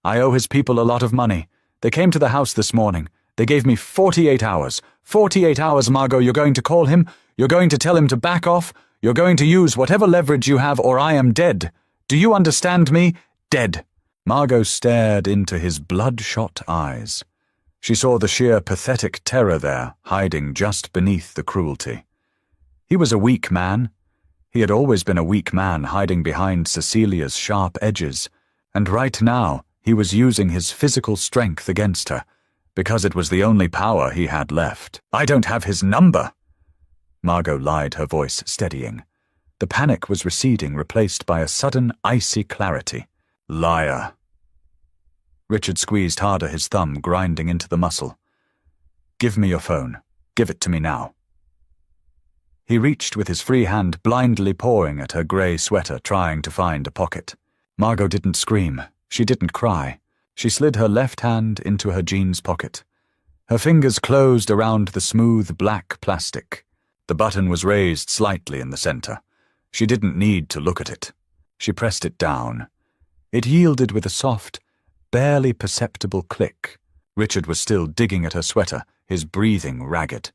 "I owe his people a lot of money. They came to the house this morning. They gave me 48 hours. 48 hours, Margot. You're going to call him? You're going to tell him to back off? You're going to use whatever leverage you have, or I am dead. Do you understand me? Dead." Margot stared into his bloodshot eyes. She saw the sheer pathetic terror there, hiding just beneath the cruelty. He was a weak man. He had always been a weak man, hiding behind Cecilia's sharp edges, and right now he was using his physical strength against her, because it was the only power he had left. "I don't have his number," Margot lied, her voice steadying. The panic was receding, replaced by a sudden icy clarity. "Liar." Richard squeezed harder, his thumb grinding into the muscle. "Give me your phone. Give it to me now." He reached with his free hand, blindly pawing at her grey sweater, trying to find a pocket. Margot didn't scream. She didn't cry. She slid her left hand into her jeans pocket. Her fingers closed around the smooth black plastic. The button was raised slightly in the center. She didn't need to look at it. She pressed it down. It yielded with a soft, barely perceptible click. Richard was still digging at her sweater, his breathing ragged.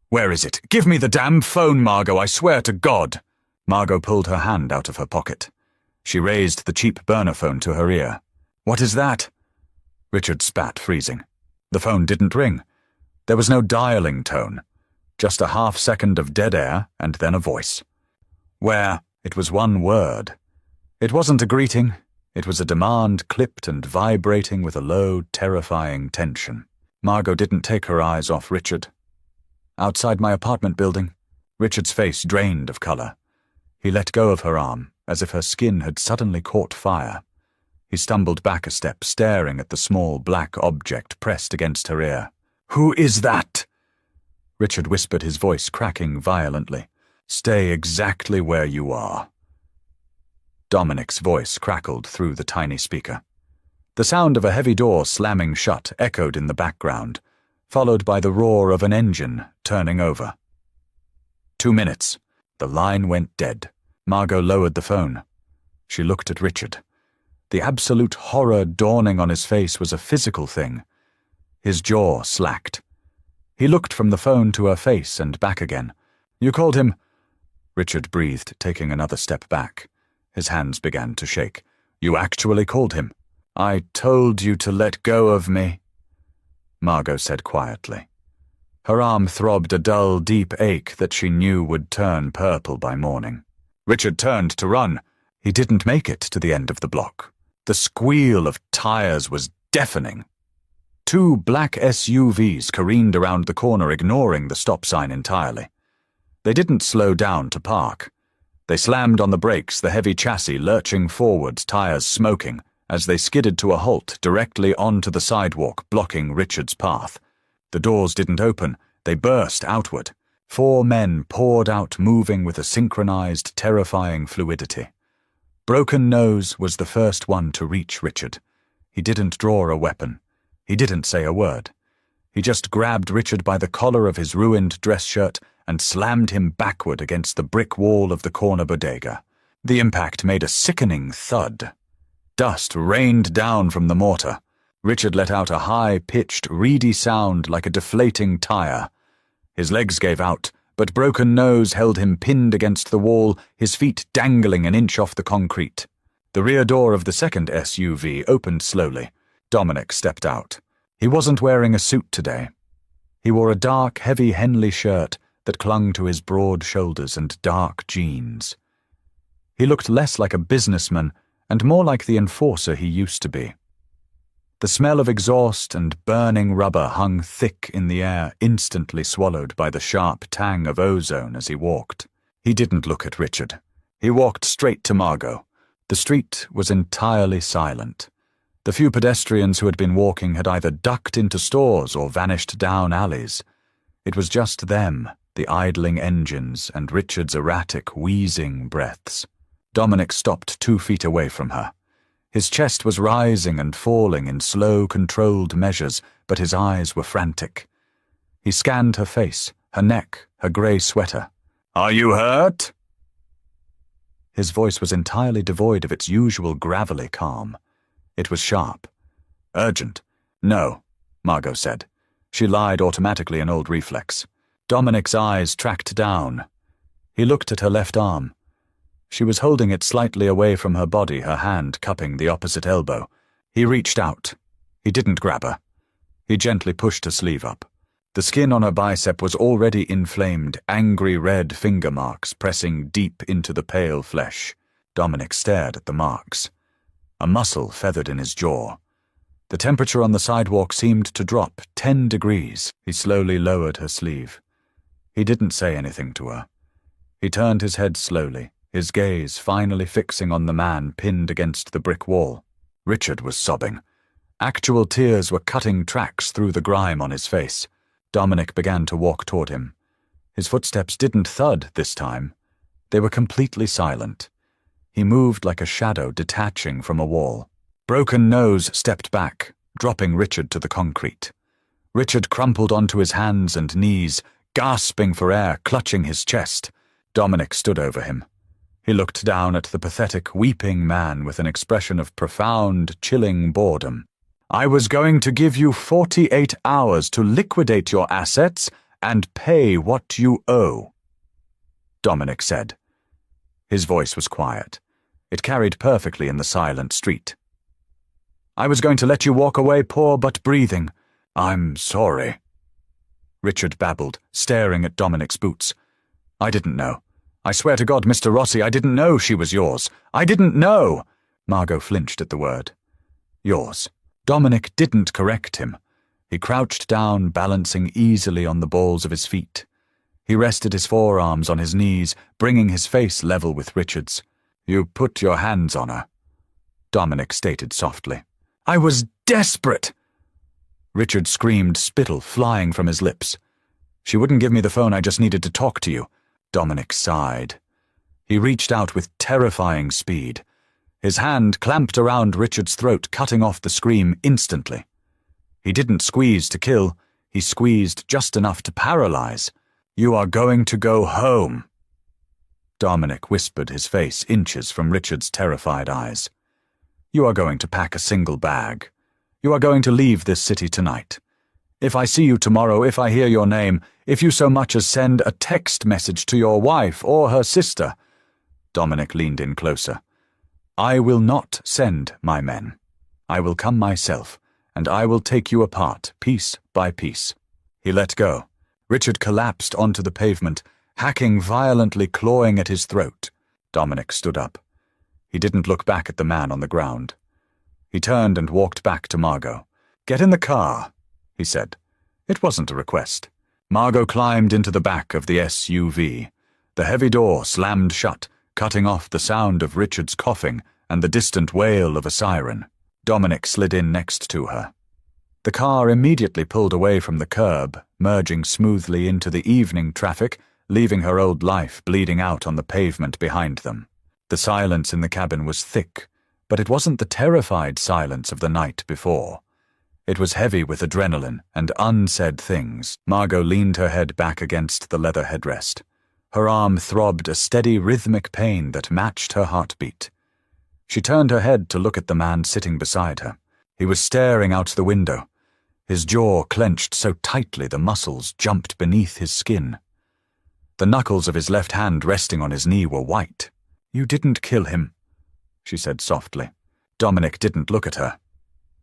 "Where is it? Give me the damn phone, Margot, I swear to God!" Margot pulled her hand out of her pocket. She raised the cheap burner phone to her ear. "What is that?" Richard spat, freezing. The phone didn't ring. There was no dialing tone, just a half-second of dead air and then a voice. "Where?" It was one word. It wasn't a greeting. It was a demand clipped and vibrating with a low, terrifying tension. Margot didn't take her eyes off Richard. "Outside my apartment building." Richard's face drained of color. He let go of her arm, as if her skin had suddenly caught fire. He stumbled back a step, staring at the small black object pressed against her ear. "Who is that?" Richard whispered, his voice cracking violently. "Stay exactly where you are." Dominic's voice crackled through the tiny speaker. The sound of a heavy door slamming shut echoed in the background, followed by the roar of an engine turning over. 2 minutes. The line went dead. Margot lowered the phone. She looked at Richard. The absolute horror dawning on his face was a physical thing. His jaw slacked. He looked from the phone to her face and back again. "You called him—" Richard breathed, taking another step back. His hands began to shake. "You actually called him?" "I told you to let go of me," Margot said quietly. Her arm throbbed a dull, deep ache that she knew would turn purple by morning. Richard turned to run. He didn't make it to the end of the block. The squeal of tires was deafening. 2 black SUVs careened around the corner, ignoring the stop sign entirely. They didn't slow down to park. They slammed on the brakes, the heavy chassis lurching forwards, tires smoking, as they skidded to a halt directly onto the sidewalk, blocking Richard's path. The doors didn't open. They burst outward. 4 men poured out, moving with a synchronized, terrifying fluidity. Broken Nose was the first one to reach Richard. He didn't draw a weapon. He didn't say a word. He just grabbed Richard by the collar of his ruined dress shirt and slammed him backward against the brick wall of the corner bodega. The impact made a sickening thud. Dust rained down from the mortar. Richard let out a high-pitched, reedy sound like a deflating tire. His legs gave out, but Broken Nose held him pinned against the wall, his feet dangling an inch off the concrete. The rear door of the second SUV opened slowly. Dominic stepped out. He wasn't wearing a suit today. He wore a dark, heavy Henley shirt that clung to his broad shoulders and dark jeans. He looked less like a businessman and more like the enforcer he used to be. The smell of exhaust and burning rubber hung thick in the air, instantly swallowed by the sharp tang of ozone as he walked. He didn't look at Richard. He walked straight to Margot. The street was entirely silent. The few pedestrians who had been walking had either ducked into stores or vanished down alleys. It was just them, the idling engines, and Richard's erratic, wheezing breaths. Dominic stopped 2 feet away from her. His chest was rising and falling in slow, controlled measures, but his eyes were frantic. He scanned her face, her neck, her grey sweater. "Are you hurt?" His voice was entirely devoid of its usual gravelly calm. It was sharp. "Urgent." "No," Margot said. She lied automatically, an old reflex. Dominic's eyes tracked down. He looked at her left arm. She was holding it slightly away from her body, her hand cupping the opposite elbow. He reached out. He didn't grab her. He gently pushed her sleeve up. The skin on her bicep was already inflamed, angry red finger marks pressing deep into the pale flesh. Dominic stared at the marks. A muscle feathered in his jaw. The temperature on the sidewalk seemed to drop 10 degrees. He slowly lowered her sleeve. He didn't say anything to her. He turned his head slowly, his gaze finally fixing on the man pinned against the brick wall. Richard was sobbing. Actual tears were cutting tracks through the grime on his face. Dominic began to walk toward him. His footsteps didn't thud this time. They were completely silent. He moved like a shadow detaching from a wall. Broken Nose stepped back, dropping Richard to the concrete. Richard crumpled onto his hands and knees, gasping for air, clutching his chest. Dominic stood over him. He looked down at the pathetic, weeping man with an expression of profound, chilling boredom. "I was going to give you 48 hours to liquidate your assets and pay what you owe," Dominic said. His voice was quiet. It carried perfectly in the silent street. "I was going to let you walk away poor but breathing. I'm sorry," Richard babbled, staring at Dominic's boots. "I didn't know. I swear to God, Mr. Rossi, I didn't know she was yours. I didn't know." Margot flinched at the word. Yours. Dominic didn't correct him. He crouched down, balancing easily on the balls of his feet. He rested his forearms on his knees, bringing his face level with Richard's. "You put your hands on her," Dominic stated softly. "I was desperate!" Richard screamed, spittle flying from his lips. "She wouldn't give me the phone, I just needed to talk to you." Dominic sighed. He reached out with terrifying speed. His hand clamped around Richard's throat, cutting off the scream instantly. He didn't squeeze to kill, he squeezed just enough to paralyze. "You are going to go home," Dominic whispered, his face inches from Richard's terrified eyes. "You are going to pack a single bag. You are going to leave this city tonight. If I see you tomorrow, if I hear your name, if you so much as send a text message to your wife or her sister," Dominic leaned in closer, "I will not send my men. I will come myself, and I will take you apart, piece by piece." He let go. Richard collapsed onto the pavement, hacking violently, clawing at his throat. Dominic stood up. He didn't look back at the man on the ground. He turned and walked back to Margot. "Get in the car," he said. It wasn't a request. Margot climbed into the back of the SUV. The heavy door slammed shut, cutting off the sound of Richard's coughing and the distant wail of a siren. Dominic slid in next to her. The car immediately pulled away from the curb, merging smoothly into the evening traffic, leaving her old life bleeding out on the pavement behind them. The silence in the cabin was thick, but it wasn't the terrified silence of the night before. It was heavy with adrenaline and unsaid things. Margot leaned her head back against the leather headrest. Her arm throbbed a steady rhythmic pain that matched her heartbeat. She turned her head to look at the man sitting beside her. He was staring out the window. His jaw clenched so tightly the muscles jumped beneath his skin. The knuckles of his left hand resting on his knee were white. "You didn't kill him," she said softly. Dominic didn't look at her.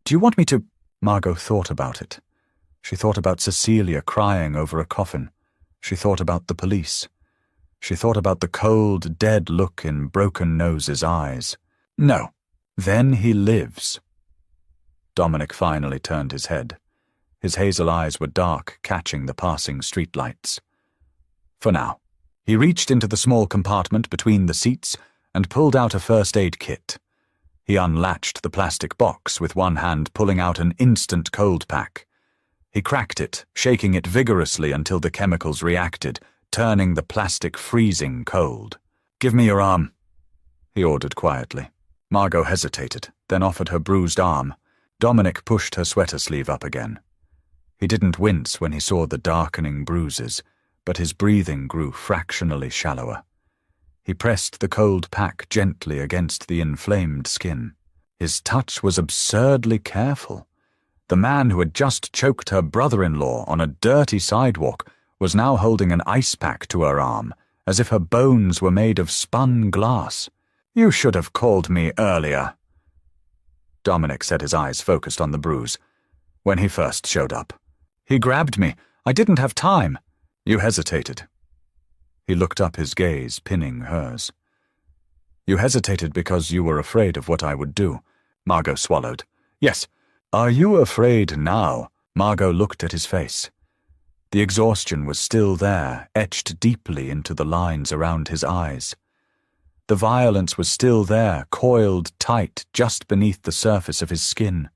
"Do you want me to—" Margot thought about it. She thought about Cecilia crying over a coffin. She thought about the police. She thought about the cold, dead look in Broken Nose's eyes. "No. Then he lives." Dominic finally turned his head. His hazel eyes were dark, catching the passing streetlights. For now. He reached into the small compartment between the seats and pulled out a first aid kit. He unlatched the plastic box with one hand, pulling out an instant cold pack. He cracked it, shaking it vigorously until the chemicals reacted, turning the plastic freezing cold. "Give me your arm," he ordered quietly. Margot hesitated, then offered her bruised arm. Dominic pushed her sweater sleeve up again. He didn't wince when he saw the darkening bruises, but his breathing grew fractionally shallower. He pressed the cold pack gently against the inflamed skin. His touch was absurdly careful. The man who had just choked her brother-in-law on a dirty sidewalk was now holding an ice pack to her arm, as if her bones were made of spun glass. "You should have called me earlier." Dominic said, his eyes focused on the bruise. "When he first showed up. He grabbed me. I didn't have time." "You hesitated." He looked up, his gaze pinning hers. "You hesitated because you were afraid of what I would do." Margot swallowed. "Yes." "Are you afraid now?" Margot looked at his face. The exhaustion was still there, etched deeply into the lines around his eyes. The violence was still there, coiled tight just beneath the surface of his skin.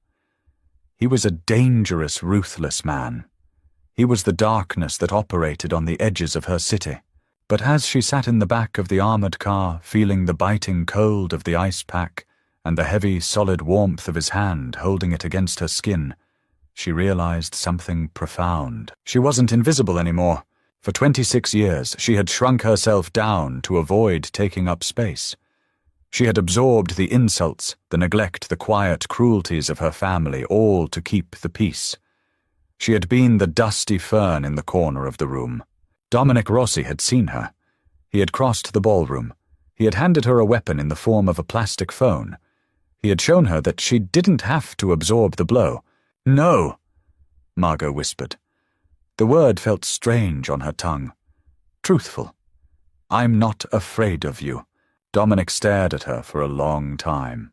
He was a dangerous, ruthless man. He was the darkness that operated on the edges of her city. But as she sat in the back of the armored car, feeling the biting cold of the ice pack and the heavy, solid warmth of his hand holding it against her skin, she realized something profound. She wasn't invisible anymore. For 26 years, she had shrunk herself down to avoid taking up space. She had absorbed the insults, the neglect, the quiet cruelties of her family, all to keep the peace. She had been the dusty fern in the corner of the room. Dominic Rossi had seen her. He had crossed the ballroom. He had handed her a weapon in the form of a plastic phone. He had shown her that she didn't have to absorb the blow. "No," Margot whispered. The word felt strange on her tongue. Truthful. "I'm not afraid of you." Dominic stared at her for a long time.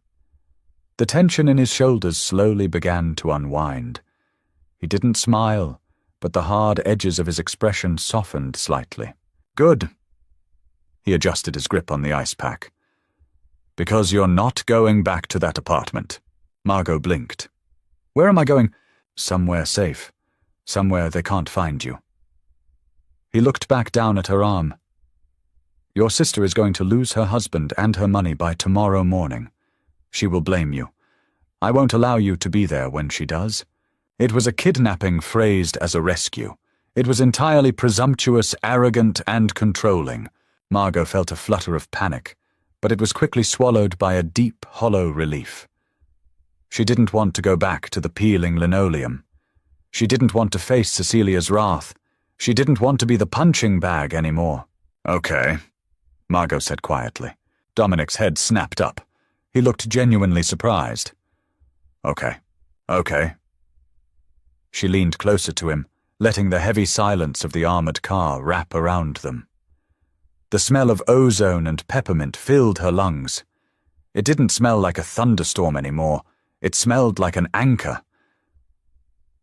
The tension in his shoulders slowly began to unwind. He didn't smile, but the hard edges of his expression softened slightly. "Good." He adjusted his grip on the ice pack. "Because you're not going back to that apartment." Margot blinked. "Where am I going?" "Somewhere safe. Somewhere they can't find you." He looked back down at her arm. "Your sister is going to lose her husband and her money by tomorrow morning. She will blame you. I won't allow you to be there when she does." It was a kidnapping phrased as a rescue. It was entirely presumptuous, arrogant, and controlling. Margot felt a flutter of panic, but it was quickly swallowed by a deep, hollow relief. She didn't want to go back to the peeling linoleum. She didn't want to face Cecilia's wrath. She didn't want to be the punching bag anymore. "Okay," Margot said quietly. Dominic's head snapped up. He looked genuinely surprised. Okay. She leaned closer to him, letting the heavy silence of the armored car wrap around them. The smell of ozone and peppermint filled her lungs. It didn't smell like a thunderstorm anymore. It smelled like an anchor.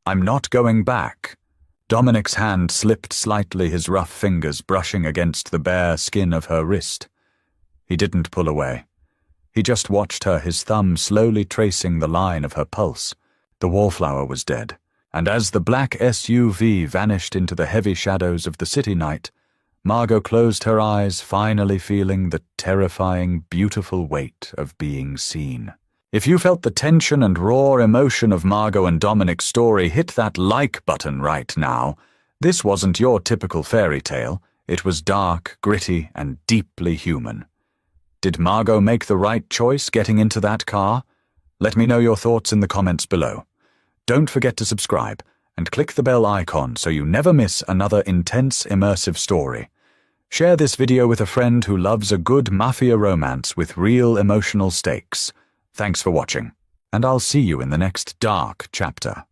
"I'm not going back." Dominic's hand slipped slightly, his rough fingers brushing against the bare skin of her wrist. He didn't pull away. He just watched her, his thumb slowly tracing the line of her pulse. The wallflower was dead, and as the black SUV vanished into the heavy shadows of the city night, Margot closed her eyes, finally feeling the terrifying, beautiful weight of being seen. If you felt the tension and raw emotion of Margot and Dominic's story, hit that like button right now. This wasn't your typical fairy tale. It was dark, gritty, and deeply human. Did Margot make the right choice getting into that car? Let me know your thoughts in the comments below. Don't forget to subscribe and click the bell icon so you never miss another intense, immersive story. Share this video with a friend who loves a good mafia romance with real emotional stakes. Thanks for watching, and I'll see you in the next dark chapter.